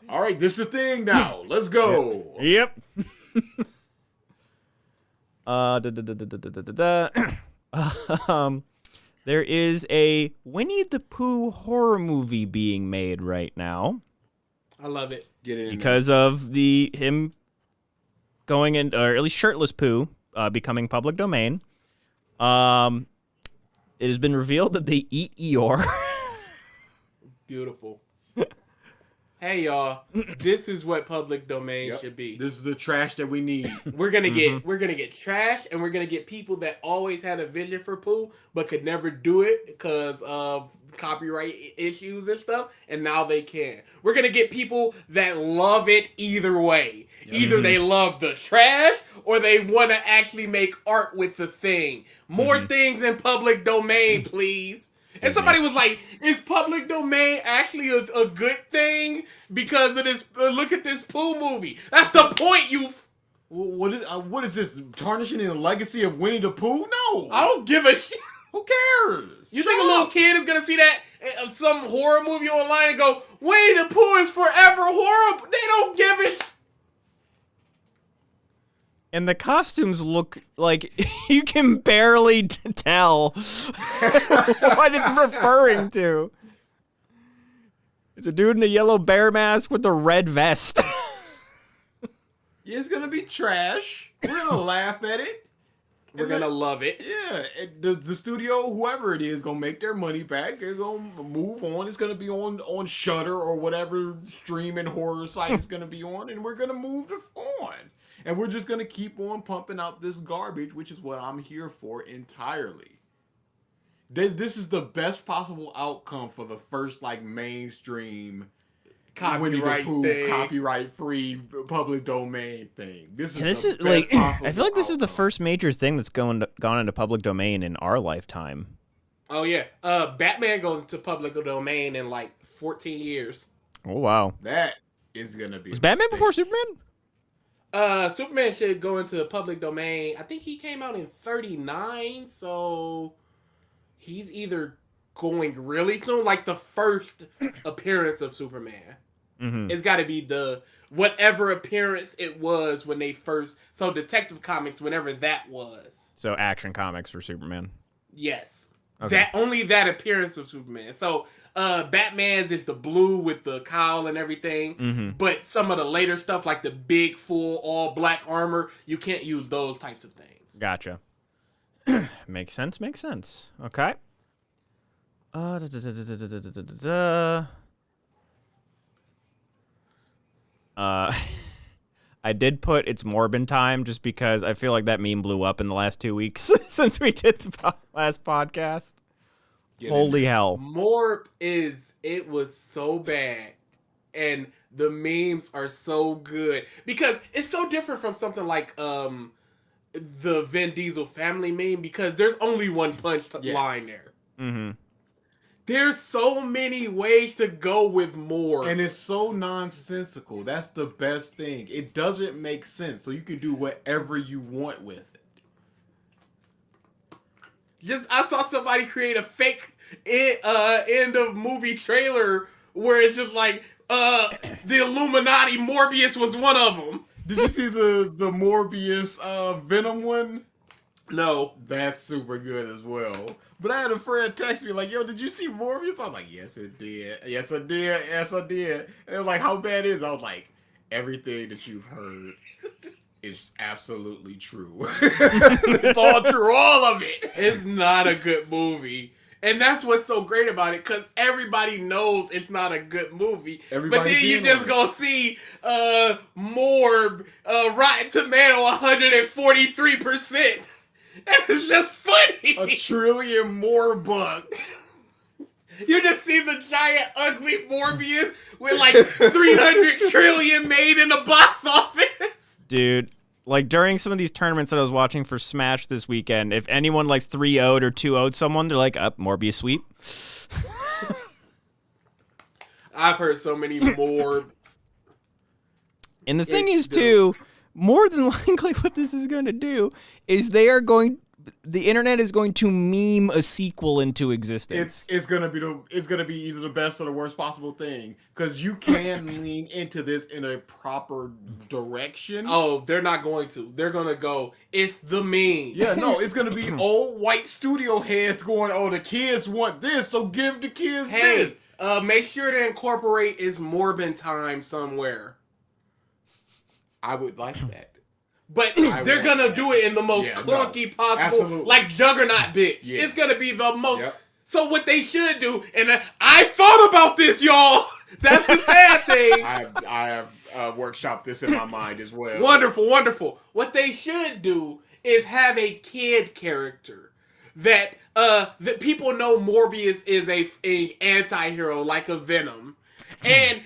All right, this is the thing now. Let's go. Yep. There is a Winnie the Pooh horror movie being made right now. I love it. Get it in because of him going in, or at least shirtless Pooh becoming public domain. It has been revealed that they eat Eeyore. Beautiful. Hey y'all, this is what public domain should be. This is the trash that we need. We're gonna get trash, and we're gonna get people that always had a vision for Pooh but could never do it because of copyright issues and stuff, and now they can. We're gonna get people that love it either way. Either they love the trash or they want to actually make art with the thing. More things in public domain, please. And somebody was like, is public domain actually a good thing because of this? Look at this Pooh movie. That's the point, you... What is this? Tarnishing the legacy of Winnie the Pooh? No. I don't give a shit. Who cares? You think a little kid is going to see that some horror movie online and go, Winnie the Pooh is forever horrible? They don't give a shit. And the costumes look like you can barely tell what it's referring to. It's a dude in a yellow bear mask with a red vest. Yeah, it's gonna be trash. We're gonna laugh at it. We're gonna love it. Yeah, the studio, whoever it is, gonna make their money back. They're gonna move on. It's gonna be on Shudder or whatever streaming horror site it's gonna be on, and we're gonna move on. And we're just going to keep on pumping out this garbage, which is what I'm here for entirely. This is the best possible outcome for the first, like, mainstream copyright-free public domain thing. This is like, I feel like this is the first major thing that's gone into public domain in our lifetime. Oh, yeah. Batman goes into public domain in, like, 14 years. Oh, wow. That is going to be... Was Batman before Superman? Superman should go into the public domain. I think he came out in 39, so he's either going really soon, like the first appearance of Superman. It's got to be the whatever appearance it was when they first. So Detective Comics, whenever that was. So Action Comics for Superman. Yes, okay. Only that appearance of Superman. So. Batman's is the blue with the cowl and everything, but some of the later stuff, like the big full all black armor, you can't use those types of things. Gotcha. Makes sense. Okay. I did put It's Morbin time just because I feel like that meme blew up in the last 2 weeks since we did the last podcast. Holy hell. Morb it was so bad. And the memes are so good. Because it's so different from something like the Vin Diesel family meme because there's only one punch line there. There's so many ways to go with Morb. And it's so nonsensical. That's the best thing. It doesn't make sense. So you can do whatever you want with it. I saw somebody create a fake end of movie trailer where it's just like the Illuminati. Morbius was one of them. Did you see the Morbius Venom one? No. That's super good as well. But I had a friend text me like, yo, did you see Morbius? I was like, yes, it did. Yes, I did. Yes, I did. And they're like, how bad is it? I was like, everything that you've heard. is absolutely true. It's all true, all of it. It's not a good movie. And that's what's so great about it, because everybody knows it's not a good movie. But then you just go see Morb, Rotten Tomato 143%. And it's just funny. $1 trillion more bucks. You just see the giant ugly Morbius with like 300 trillion made in the box office. Dude, like during some of these tournaments that I was watching for Smash this weekend, if anyone like 3-0'd or 2-0'd someone, they're like, up, Morbius sweep. I've heard so many Morbs. And the thing is, too, more than likely what this is going to do is the internet is going to meme a sequel into existence. It's gonna be either the best or the worst possible thing, because you can lean into this in a proper direction. Oh, they're not going to. They're gonna go, it's the meme. Yeah, no, it's gonna be old white studio heads going, oh, the kids want this, so give the kids this. Make sure to incorporate is Morbin time somewhere. I would like that. But they're gonna do it in the most clunky possible, absolutely. like Juggernaut, bitch. Yeah. It's gonna be the most. Yep. So what they should do, and I thought about this, y'all. That's the sad thing. I have workshopped this in my mind as well. Wonderful, wonderful. What they should do is have a kid character that people know Morbius is a anti-hero, like a Venom, and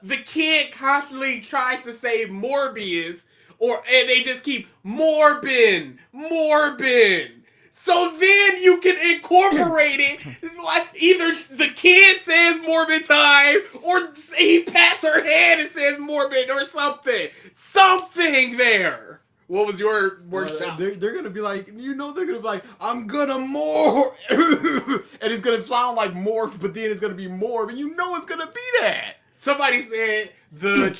the kid constantly tries to save Morbius. And they just keep Morbin. So then you can incorporate it. Like either the kid says Morbin time, or he pats her head and says Morbin, or something. Something there. What was your workshop? They're gonna be like, they're gonna be like, I'm gonna morph, and it's gonna sound like morph, but then it's gonna be morph, and you know it's gonna be that. Somebody said the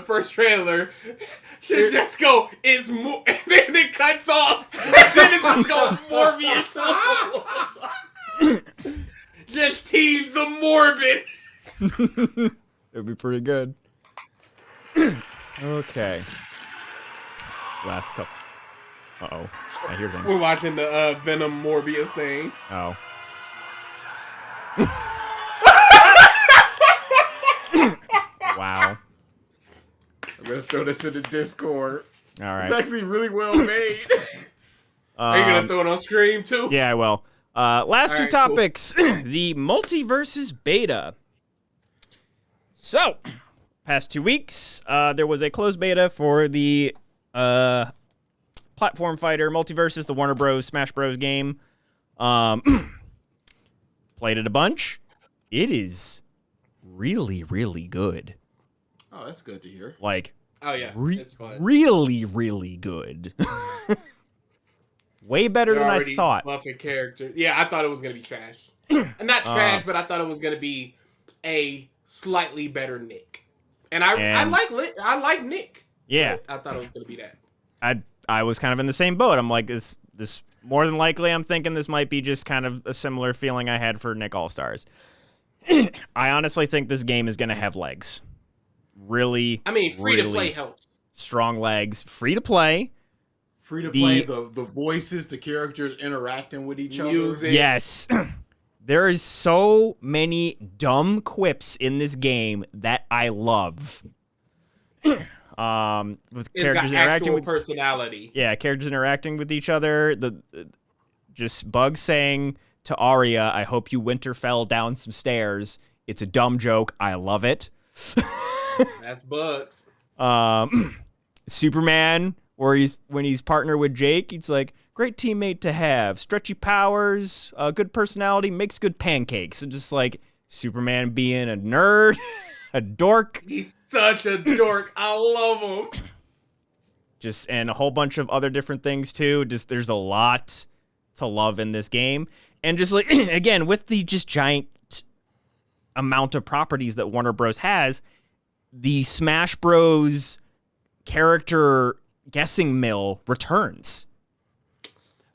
first trailer, should just go, it's more, and then it cuts off, and then it just goes Morbius. Just tease the Morbid. It'd be pretty good. Okay. Last couple. Uh-oh. I hear things. We're watching the Venom Morbius thing. Oh. Wow. I'm gonna throw this in the Discord. All right. It's actually really well made. Are you gonna throw it on stream too? Yeah, I will. Last two right, topics. Cool. The MultiVersus beta. So, past 2 weeks, there was a closed beta for the platform fighter MultiVersus, the Warner Bros. Smash Bros. Game. Played it a bunch. It is really, really good. Oh, that's good to hear. Like, oh yeah, it's fun. Really, really good. Way better than I thought. Buffing characters. Yeah, I thought it was gonna be trash. Not trash, but I thought it was gonna be a slightly better Nick. And I like Nick. Yeah, I thought it was gonna be that. I was kind of in the same boat. I'm like, this more than likely. I'm thinking this might be just kind of a similar feeling I had for Nick All-Stars. I honestly think this game is gonna have legs. Really, I mean, free to play helps. Strong legs, free to play. Free to play, the voices, the characters interacting with each other. Yes. There is so many dumb quips in this game that I love. With characters interacting with personality. Yeah, characters interacting with each other. Just Bugs saying to Arya, "I hope you Winterfell down some stairs." It's a dumb joke. I love it. That's Bugs. Superman, when he's partnered with Jake, he's like, great teammate to have, stretchy powers, good personality, makes good pancakes. And just like Superman being a nerd, a dork. He's such a dork. I love him. Just and a whole bunch of other different things too. Just there's a lot to love in this game, and just like again with the just giant amount of properties that Warner Bros. Has. The Smash Bros. Character guessing mill returns.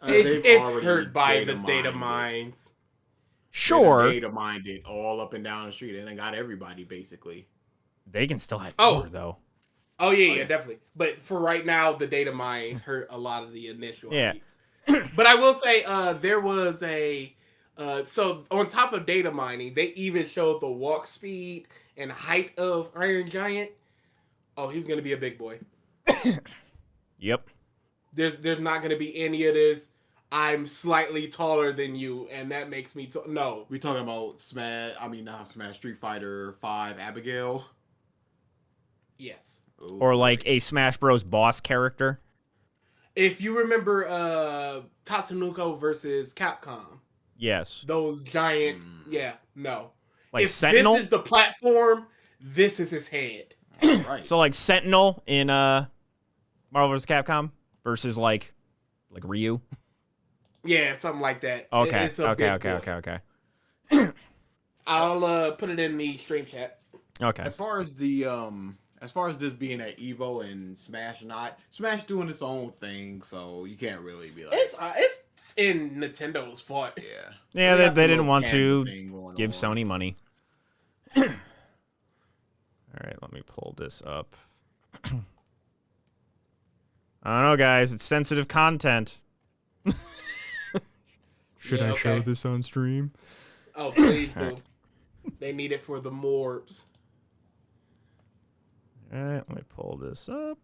It's hurt by the data mines. Sure. Data mined it all up and down the street, and they got everybody basically. They can still have more though. Oh yeah, definitely. But for right now, the data mines hurt a lot of the initial. Yeah. hype. But I will say, there was a so on top of data mining, they even showed the walk speed and height of Iron Giant. Oh, he's gonna be a big boy. Yep. There's not gonna be any of this. I'm slightly taller than you, and that makes me no. We talking about Smash? I mean, not Smash. Street Fighter 5 Abigail. Yes. Ooh, Or like a Smash Bros. Boss character. If you remember, Tatsunoko versus Capcom, Yes. those giant, yeah, no. Like If Sentinel. this is the platform, this is his head. right. So like Sentinel in Marvel vs. Capcom versus like Ryu. Yeah, something like that. Okay. It's a Okay. big Okay. boy. I'll put it in the stream chat. Okay. As far as this being at Evo and Smash not, Smash doing its own thing, so you can't really be like, It's in Nintendo's fault. yeah. Yeah, got they the didn't little want canon to thing going give on. Sony money. All right, let me pull this up. I don't know, guys. It's sensitive content. Should Yeah, I show okay. this on stream? Oh, please do. Alright. They need it for the morbs. All right, let me pull this up.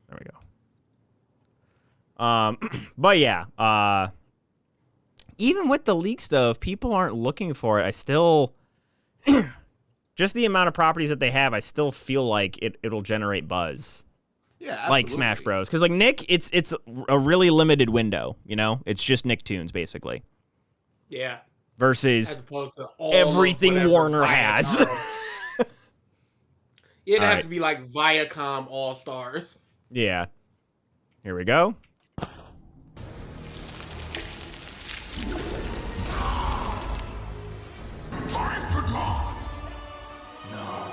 There we go. But yeah, even with the leak stuff, people aren't looking for it. I still, just the amount of properties that they have, I still feel like it'll generate buzz. Yeah, Like Smash Bros. Because like Nick, it's a really limited window. You know, it's just Nicktoons basically. Yeah. As Versus opposed to all everything of whatever Warner Viacom. has. It'd have Alright. to be like Viacom All Stars. Yeah. Here we go. Time to die. No,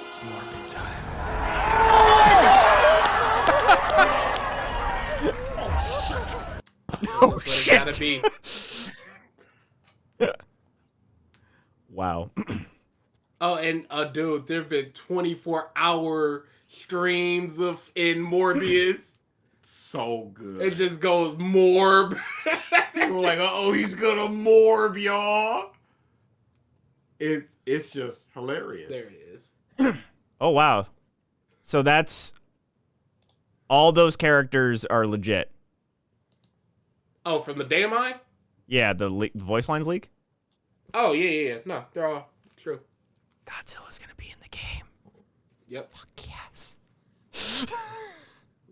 it's morbid time. Oh That's what it gotta be. Wow. Oh, and dude, there've been 24-hour streams of in Morbius. So good. It just goes morb. People were like, oh, he's gonna morb, y'all. It's just hilarious. There it is. Oh wow. So that's all those characters are legit. Oh, from the data mine? Yeah, the voice lines leak. Oh, yeah. No, they're all true. Godzilla's gonna be in the game. Yep. Fuck yes. Yep.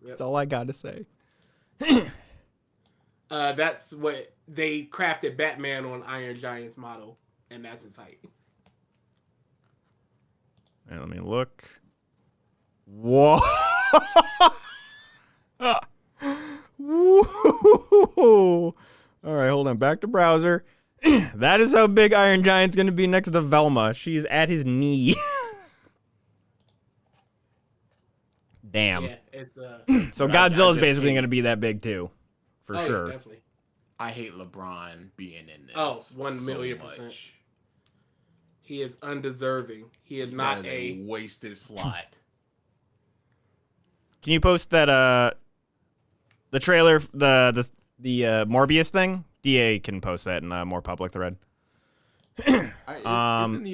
That's all I gotta say. That's what they crafted Batman on Iron Giant's model, and that's his height. All right, let me look. Whoa. Woo. All right, hold on. Back to browser. That is how big Iron Giant's going to be next to Velma. She's at his knee. Damn. Yeah, it's So But I Godzilla's just basically hate- going to be that big too. For oh, sure. Yeah, definitely. I hate LeBron being in this. Oh, 1,000,000%. much. He is undeserving. He is That not is a. wasted slot. Can you post that the trailer, the Morbius thing? DA can post that in a more public thread. It's in the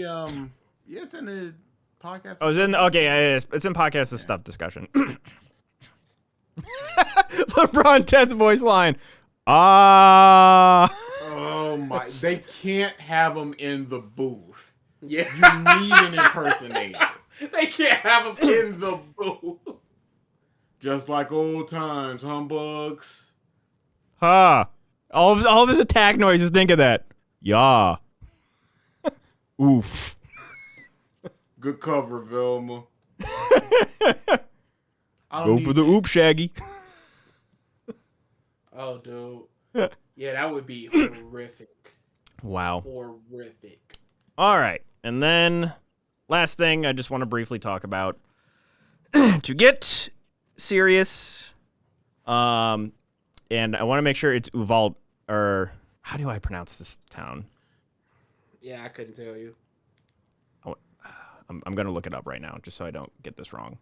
yeah, it's in the podcast. Oh, is it in okay, it's in podcast stuff discussion. LeBron 10th voice line. Ah. Oh my! They can't have him in the booth. Yeah. You need an impersonator, They can't have him in the booth. just like old times, humbugs. Ha. All of his attack noises, think of that. Yeah. Oof. Good cover, Velma. Go for the oop, Shaggy. Oh, dude. Yeah, that would be horrific. Wow. Horrific. All right. And then last thing I just want to briefly talk about to get serious and I want to make sure it's Uvalde or how do I pronounce this town? Yeah, I couldn't tell you. I'm gonna look it up right now just so I don't get this wrong.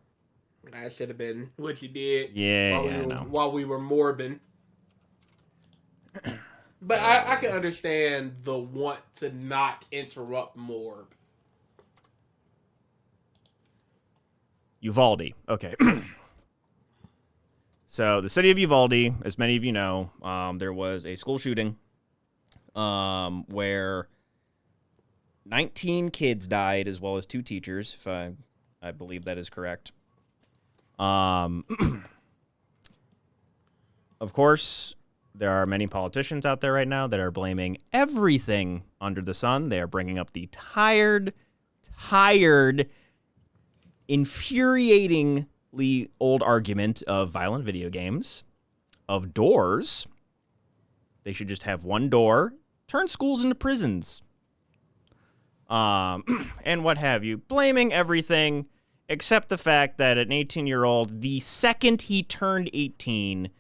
That should have been what you did. Yeah, while we were morbing. But I can understand the want to not interrupt Morb. Uvalde. Okay. So the city of Uvalde, as many of you know, there was a school shooting where 19 kids died, as well as 2 teachers, if I believe that is correct. Of course, there are many politicians out there right now that are blaming everything under the sun. They are bringing up the tired, infuriatingly old argument of violent video games, of doors. They should just have one door, turn schools into prisons, and what have you. Blaming everything except the fact that an 18-year-old, the second he turned 18,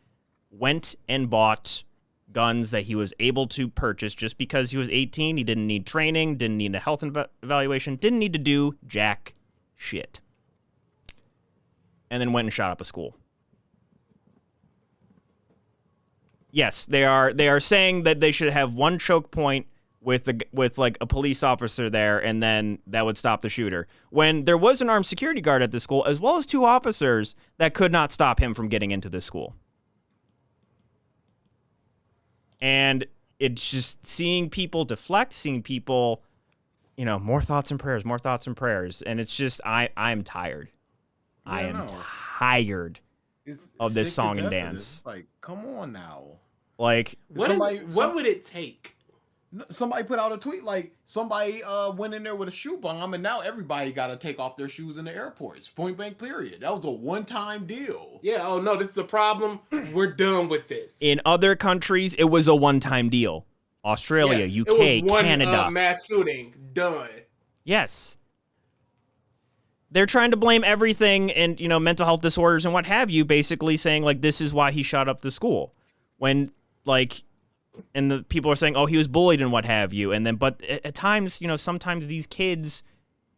went and bought guns that he was able to purchase just because he was 18. He didn't need training, didn't need a health evaluation, didn't need to do jack shit. And then went and shot up a school. Yes, they are saying that they should have one choke point with like a police officer there, and then that would stop the shooter. When there was an armed security guard at the school, as well as 2 officers that could not stop him from getting into this school. And it's just seeing people deflect, seeing people, more thoughts and prayers. And it's just, I'm tired. Yeah, I am tired of this song and dance. It's like, come on now. Like, what would it take? Somebody put out a tweet like somebody went in there with a shoe bomb, and now everybody got to take off their shoes in the airports. Point blank, period. That was a one-time deal. Yeah. Oh no, this is a problem. We're done with this. In other countries, it was a one-time deal. Australia, UK, it was one, Canada. Mass shooting done. Yes. They're trying to blame everything and, mental health disorders and what have you, basically saying, like, this is why he shot up the school. When, like, and the people are saying, oh, he was bullied and what have you. And then, but at times, sometimes these kids,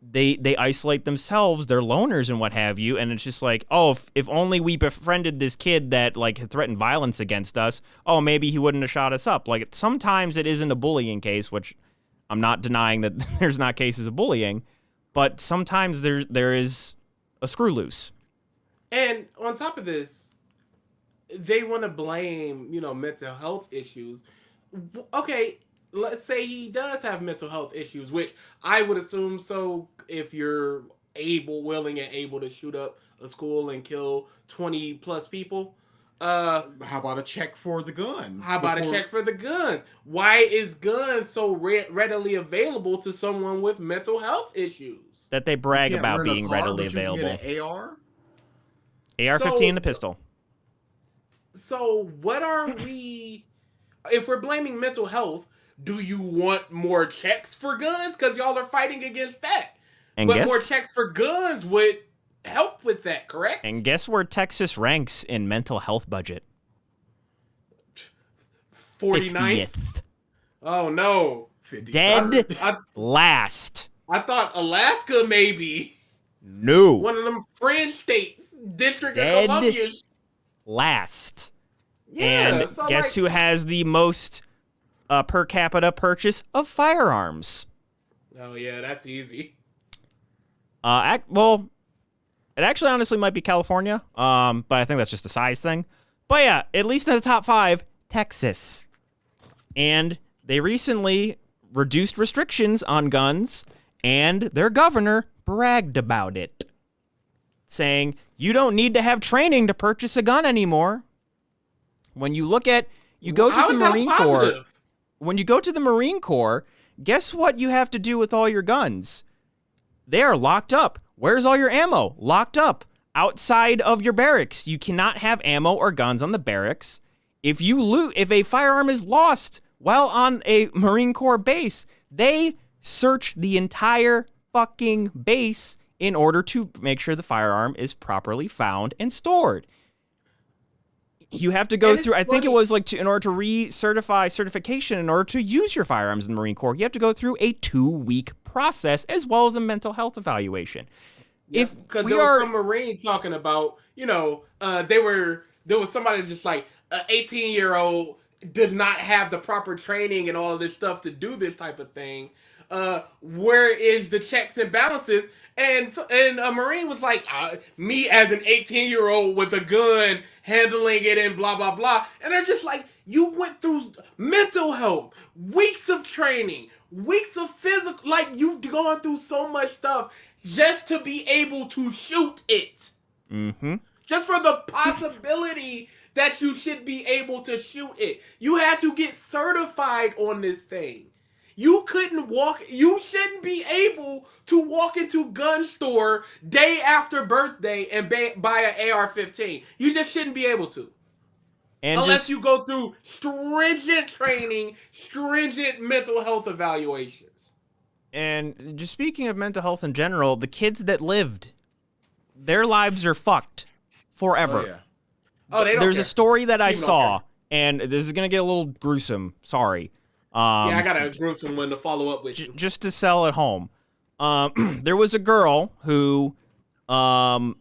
they isolate themselves, they're loners and what have you. And it's just like, oh, if only we befriended this kid that, like, had threatened violence against us, oh, maybe he wouldn't have shot us up. Like, sometimes it isn't a bullying case, which I'm not denying that there's not cases of bullying. But sometimes there is a screw loose. And on top of this, they want to blame, mental health issues. Okay, let's say he does have mental health issues, which I would assume so if you're willing and able to shoot up a school and kill 20 plus people. How about a check for the guns? A check for the guns? Why is guns so readily available to someone with mental health issues? That they brag about being readily available. You can get an AR? AR-15 and a pistol. So what are we... If we're blaming mental health, do you want more checks for guns? Because y'all are fighting against that. But more checks for guns would help with that, correct? And guess where Texas ranks in mental health budget? 49th? 50th. Oh, no. 50. Dead last. I thought Alaska, maybe. No. One of them fringe states. District Dead of Columbia. Last. Yeah, and so guess who has the most per capita purchase of firearms? Oh, yeah, that's easy. Well, it actually honestly might be California, but I think that's just a size thing. But yeah, at least in the top 5, Texas. And they recently reduced restrictions on guns, and their governor bragged about it, saying, you don't need to have training to purchase a gun anymore. When you look at, you go to the Marine Corps. When you go to the Marine Corps, guess what you have to do with all your guns? They are locked up. Where's all your ammo? Locked up. Outside of your barracks. You cannot have ammo or guns on the barracks. If a firearm is lost while on a Marine Corps base, they search the entire fucking base in order to make sure the firearm is properly found and stored. You have to go And through, it's I think it funny- was like in order to recertify certification, in order to use your firearms in the Marine Corps, you have to go through a 2-week process as well as a mental health evaluation. If because we there was are, some Marine talking about, there was somebody just like an 18-year-old does not have the proper training and all of this stuff to do this type of thing. Where is the checks and balances? And a Marine was like, me as an 18-year-old with a gun handling it and blah blah blah. And they're just like, you went through mental health, weeks of training, weeks of physical, like you've gone through so much stuff just to be able to shoot it. mm-hmm. Just for the possibility that you should be able to shoot it. You had to get certified on this thing. You shouldn't be able to walk into gun store day after birthday and buy an AR-15. You just shouldn't be able to. And Unless you go through stringent training, stringent mental health evaluations. And just speaking of mental health in general, the kids that lived, their lives are fucked forever. Oh, yeah. Oh, they don't There's care. a story that I People don't saw, care. and this is going to get a little gruesome. Sorry. Yeah, I got a gruesome one to follow up with you. Just to sell at home. There was a girl who, at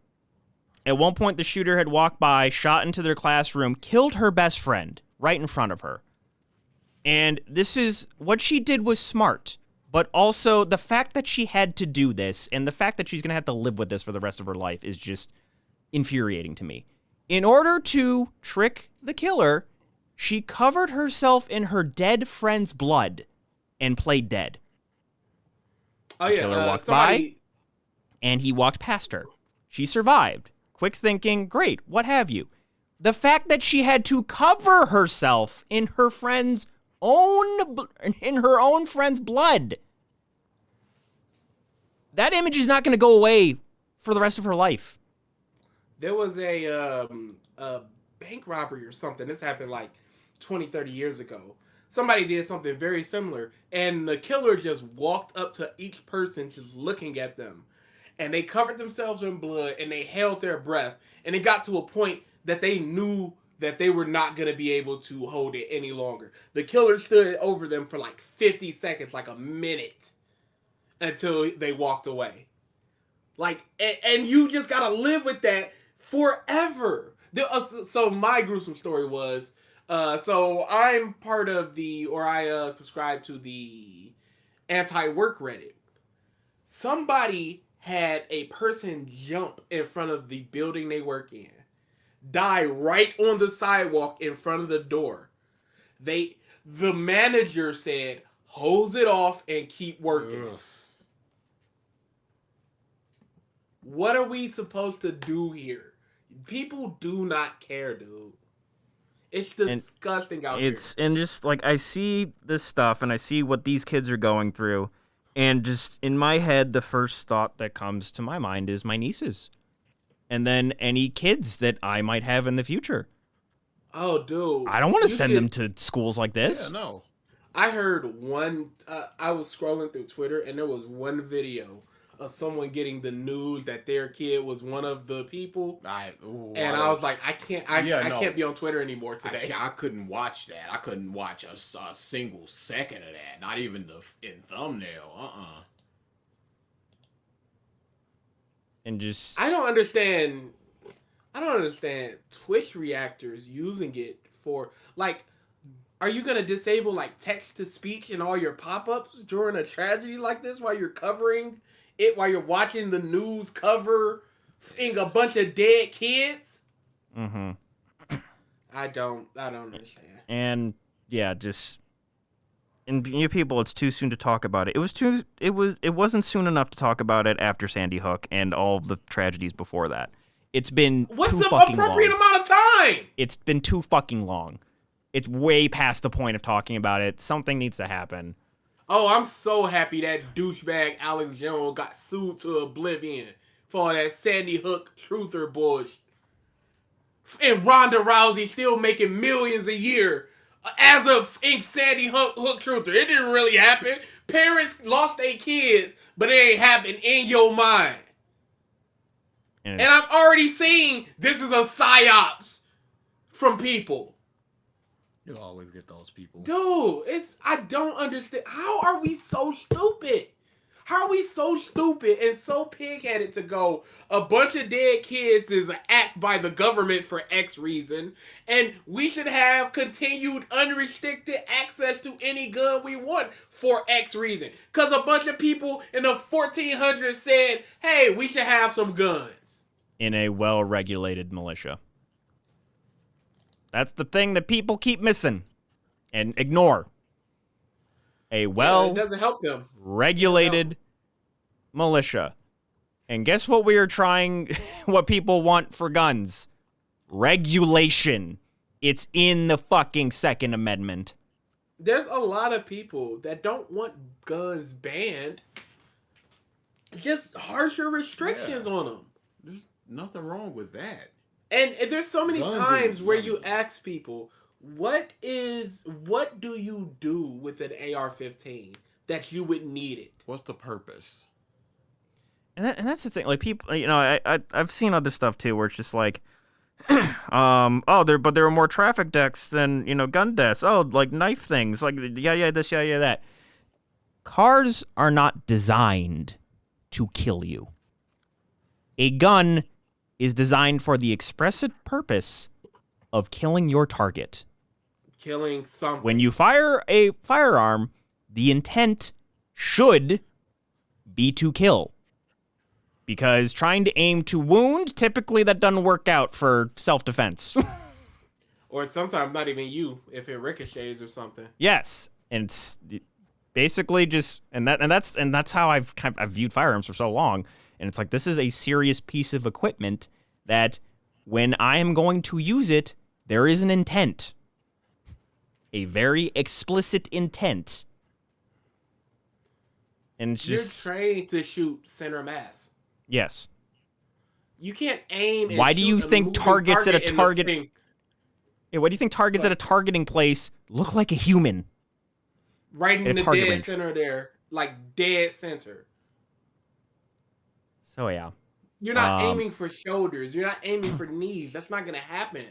one point, the shooter had walked by, shot into their classroom, killed her best friend right in front of her. And what she did was smart. But also, the fact that she had to do this, and the fact that she's going to have to live with this for the rest of her life is just infuriating to me. In order to trick the killer, she covered herself in her dead friend's blood and played dead. Oh, The yeah. killer walked by, and he walked past her. She survived. Quick thinking, great, what have you. The fact that she had to cover herself in her own friend's blood. That image is not going to go away for the rest of her life. There was a bank robbery or something. This happened like 20, 30 years ago. Somebody did something very similar, and the killer just walked up to each person just looking at them. And they covered themselves in blood, and they held their breath. And it got to a point that they knew that they were not going to be able to hold it any longer. The killer stood over them for like 50 seconds, like a minute, until they walked away. Like, and you just got to live with that forever. So my gruesome story was, so I'm part of I subscribe to the anti-work Reddit. Somebody had a person jump in front of the building they work in, die right on the sidewalk in front of the door. The manager said, hose it off and keep working. Ugh. What are we supposed to do here? People do not care, dude. It's disgusting out here. And just like I see this stuff and I see what these kids are going through, and just in my head, the first thought that comes to my mind is my nieces, and then any kids that I might have in the future. Oh, dude. I don't want to send them to schools like this. Yeah, no. I heard one, I was scrolling through Twitter, and there was one video of someone getting the news that their kid was one of the people. I was like, I can't be on Twitter anymore today. I couldn't watch that. I couldn't watch a single second of that. Not even in thumbnail. And just I don't understand Twitch reactors using it for, like, are you gonna disable like text to speech and all your pop-ups during a tragedy like this while you're covering it, while you're watching the news cover a bunch of dead kids? Mm-hmm. I don't understand. And yeah, just and you people, it's too soon to talk about it. It wasn't soon enough to talk about it after Sandy Hook and all of the tragedies before that. It's been What's too the fucking appropriate long. amount of time? It's been too fucking long. It's way past the point of talking about it. Something needs to happen. Oh, I'm so happy that douchebag Alex Jones got sued to oblivion for all that Sandy Hook truther bullshit. And Ronda Rousey still making millions a year as a Sandy Hook truther. It didn't really happen. Parents lost their kids, but it ain't happened in your mind. And I've already seen this is a psyops from people. You'll always get those people. Dude, I don't understand. How are we so stupid? How are we so stupid and so pig-headed to go, a bunch of dead kids is an act by the government for X reason, and we should have continued unrestricted access to any gun we want for X reason? Because a bunch of people in the 1400s said, hey, we should have some guns. In a well-regulated militia. That's the thing that people keep missing and ignore. A It doesn't help them. regulated militia. And guess what we are trying, what people want for guns? Regulation. It's in the fucking Second Amendment. There's a lot of people that don't want guns banned. Just harsher restrictions on them. There's nothing wrong with that. And there's so many Guns times are where guns. you ask people, what do you do with an AR-15 that you would need it? What's the purpose? And that's the thing. Like, people, you know, I've seen other stuff too where it's just like, there are more traffic deaths than, you know, gun deaths. Oh, like knife things. Like, this, that. Cars are not designed to kill you. A gun is designed for the express purpose of killing your target. Killing something. When you fire a firearm, the intent should be to kill. Because trying to aim to wound, typically that doesn't work out for self-defense. Or sometimes not even you, if it ricochets or something. Yes, and it's basically just that's how I've viewed firearms for so long. And it's like, this is a serious piece of equipment that when I am going to use it, there is an intent. A very explicit intent. And it's just... You're trained to shoot center mass. Yes. You can't aim and Why do you shoot a think moving targets at a in the target... thing. Yeah, why do you think targets at a targeting place look like a human? Right in At the target dead range. center there. Like, dead center. So, yeah. You're not aiming for shoulders. You're not aiming for knees. That's not going to happen.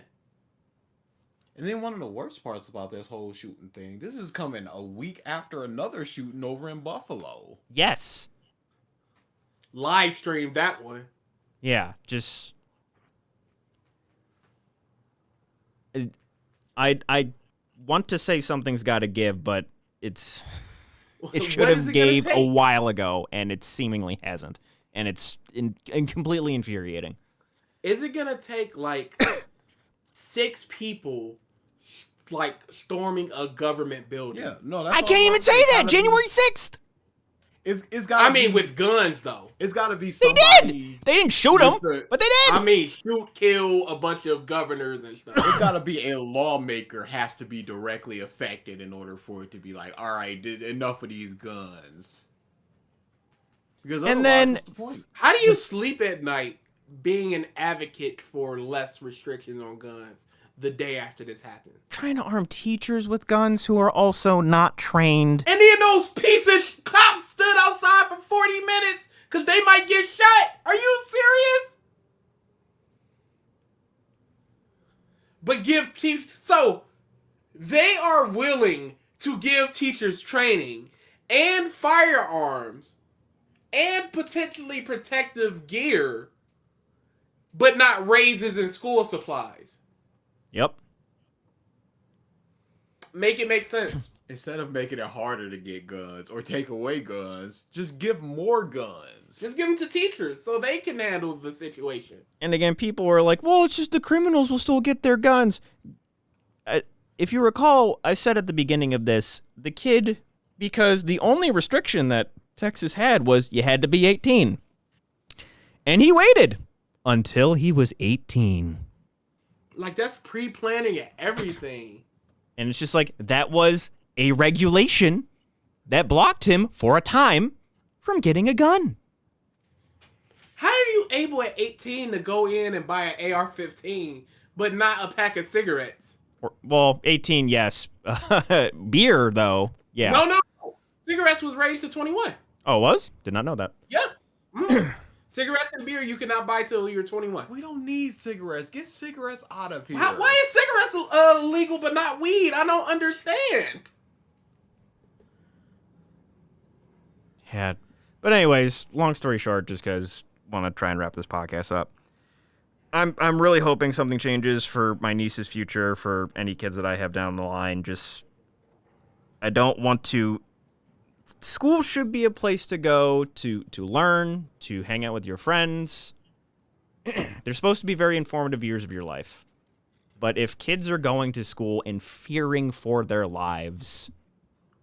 And then one of the worst parts about this whole shooting thing, this is coming a week after another shooting over in Buffalo. Yes. Live stream that one. Yeah, just... I want to say something's got to give, but it What should is have it gonna gave a take? while ago, and it seemingly hasn't. And it's completely infuriating. Is it going to take, like, 6 people, like, storming a government building? Yeah, no, that's I can't even say that! January 6th! It's got. I mean, with guns, though. it's got to be They somebody. did! They didn't shoot him, but they did! I mean, shoot, kill a bunch of governors and stuff. It's got to be a lawmaker has to be directly affected in order for it to be like, all right, enough of these guns. Because And otherwise, then- what's the point? How do you sleep at night being an advocate for less restrictions on guns the day after this happened? Trying to arm teachers with guns who are also not trained. And then those pieces of cops stood outside for 40 minutes because they might get shot. Are you serious? But give teachers... So, they are willing to give teachers training and firearms and potentially protective gear, but not raises in school supplies. Yep. Make it make sense. Instead of making it harder to get guns or take away guns, just give more guns. Just give them to teachers so they can handle the situation. And again, people were like, well, it's just the criminals will still get their guns. If you recall, I said at the beginning of this, the kid, because the only restriction that Texas had was you had to be 18. And he waited until he was 18. Like, that's pre-planning and everything. And it's just like, that was a regulation that blocked him for a time from getting a gun. How are you able at 18 to go in and buy an AR-15, but not a pack of cigarettes? Well, 18, yes. Beer, though, yeah. No. Cigarettes was raised to 21. Oh, it was? Did not know that. Yeah. Cigarettes and beer you cannot buy till you're 21. We don't need cigarettes. Get cigarettes out of here. Why is cigarettes legal but not weed? I don't understand. Yeah. But anyways, long story short, just because I want to try and wrap this podcast up. I'm really hoping something changes for my niece's future, for any kids that I have down the line. Just, I don't want to. School should be a place to go to learn, to hang out with your friends. They're supposed to be very informative years of your life. But if kids are going to school and fearing for their lives,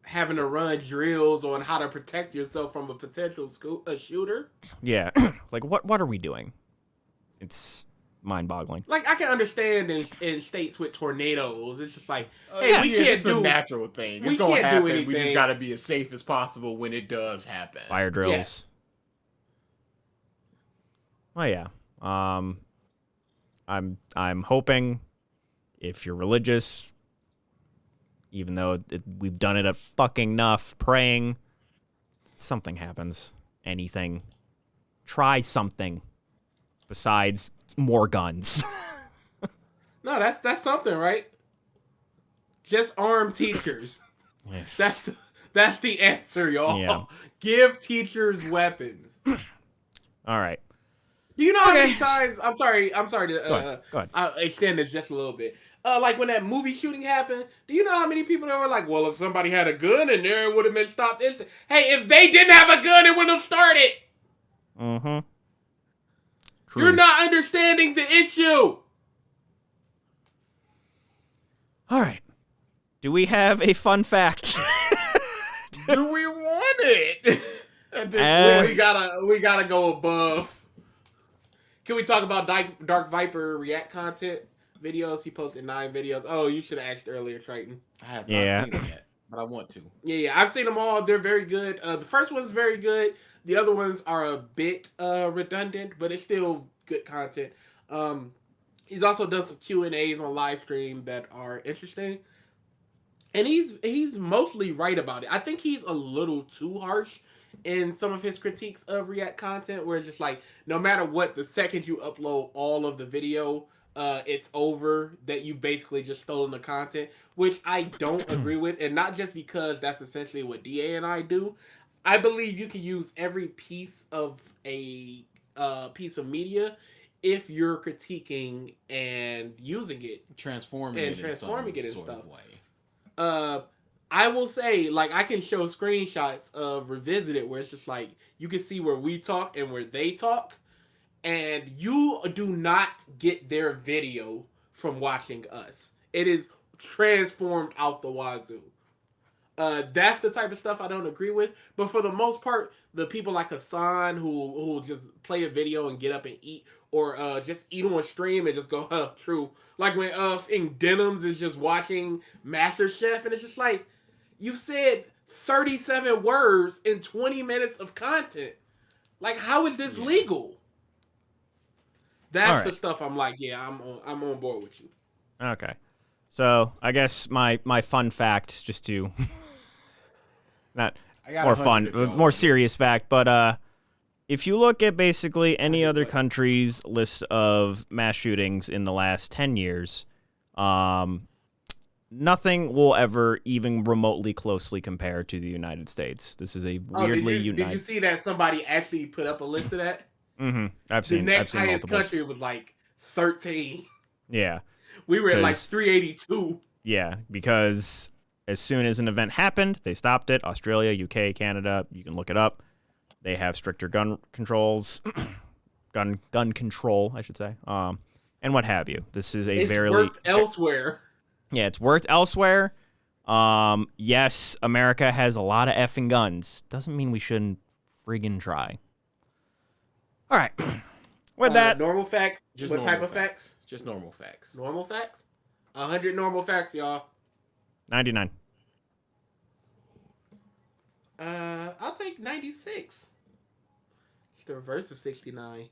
having to run drills on how to protect yourself from a potential shooter. Yeah, like what are we doing? It's mind-boggling. Like, I can understand in states with tornadoes, it's just like, hey, yeah, we can't it's do a natural thing. We It's gonna can't do happen. anything. We just gotta be as safe as possible when it does happen. Fire drills. Yes. Well, yeah. I'm hoping, if you're religious, even though we've done it a fucking enough, praying, something happens. Anything. Try something besides more guns. No, that's something, right? Just arm teachers. Yes. That's the answer, y'all. Yeah. Give teachers weapons. All right. Do you know how many times? I'm sorry to Go ahead. I'll extend this just a little bit. Like when that movie shooting happened, do you know how many people that were like, well, if somebody had a gun in there, it would have been stopped instantly. Hey, if they didn't have a gun, it wouldn't have started. Mm-hmm. True. You're not understanding the issue. All right. Do we have a fun fact? Do we want it? We gotta go above. Can we talk about Dark Viper React content videos? He posted 9 videos. Oh, you should have asked earlier, Triton. I have not seen it yet, but I want to. Yeah, I've seen them all. They're very good. The first one's very good. The other ones are a bit redundant, but it's still good content. He's also done some Q&As on live stream that are interesting. And he's mostly right about it. I think he's a little too harsh in some of his critiques of React content, where it's just like, no matter what, the second you upload all of the video, it's over, that you basically just stolen the content, which I don't agree with. And not just because that's essentially what DA and I do. I believe you can use every piece of a piece of media if you're critiquing and using it, transforming it and stuff. I will say, like, I can show screenshots of Revisited where it's just like, you can see where we talk and where they talk, and you do not get their video from watching us. It is transformed out the wazoo. That's the type of stuff I don't agree with. But for the most part, the people like Hassan who just play a video and get up and eat, or just eat on stream and just go, huh, true. Like when Denims is just watching MasterChef, and it's just like, you said 37 words in 20 minutes of content. Like, how is this legal? That's the stuff I'm like, yeah, I'm on board with you. Okay. So I guess my fun fact, just to not more fun, more serious fact, but if you look at basically any other country's list of mass shootings in the last 10 years, nothing will ever even remotely closely compare to the United States. This is a weirdly united. Did you see that somebody actually put up a list of that? Mm-hmm. I've seen. The next highest multiples. Country was like 13. Yeah. We were at like 382. Yeah, because as soon as an event happened, they stopped it. Australia, UK, Canada, you can look it up. They have stricter gun controls, gun control, I should say, and what have you. This is it's worked elsewhere. Yeah, it's worked elsewhere. Yes, America has a lot of effing guns. Doesn't mean we shouldn't friggin' try. All right. With that, normal facts. Just what normal type of facts? Just normal facts. Normal facts. 100 normal facts, y'all. 99. I'll take 96. It's the reverse of 69.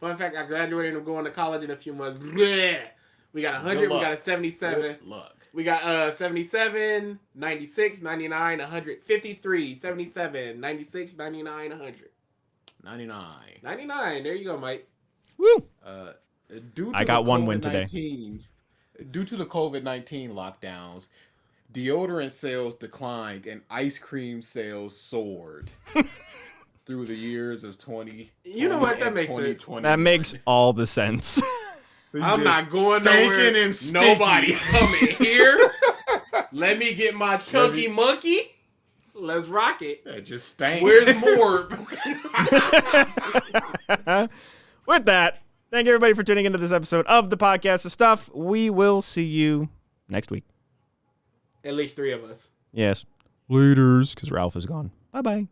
Fun fact: I graduated and I'm going to college in a few months. Blech. We got 100. We got a 77. Good luck. We got 77, 96, 99, 100, 53, 77, 96, 99, 100. 99. 99. There you go, Mike. Woo! Due to I got the one win today. Due to the COVID-19 lockdowns, deodorant sales declined and ice cream sales soared through the years of 2020. You know what? That makes sense. That makes all the sense. I'm not going stinking nowhere. and stinky. Nobody's coming here. Let me get my chunky monkey. Let's rock it. That just stank. Where's more? With that, thank you everybody for tuning into this episode of the Podcast of Stuff. We will see you next week. At least 3 of us. Yes. Laters, because Ralph is gone. Bye-bye.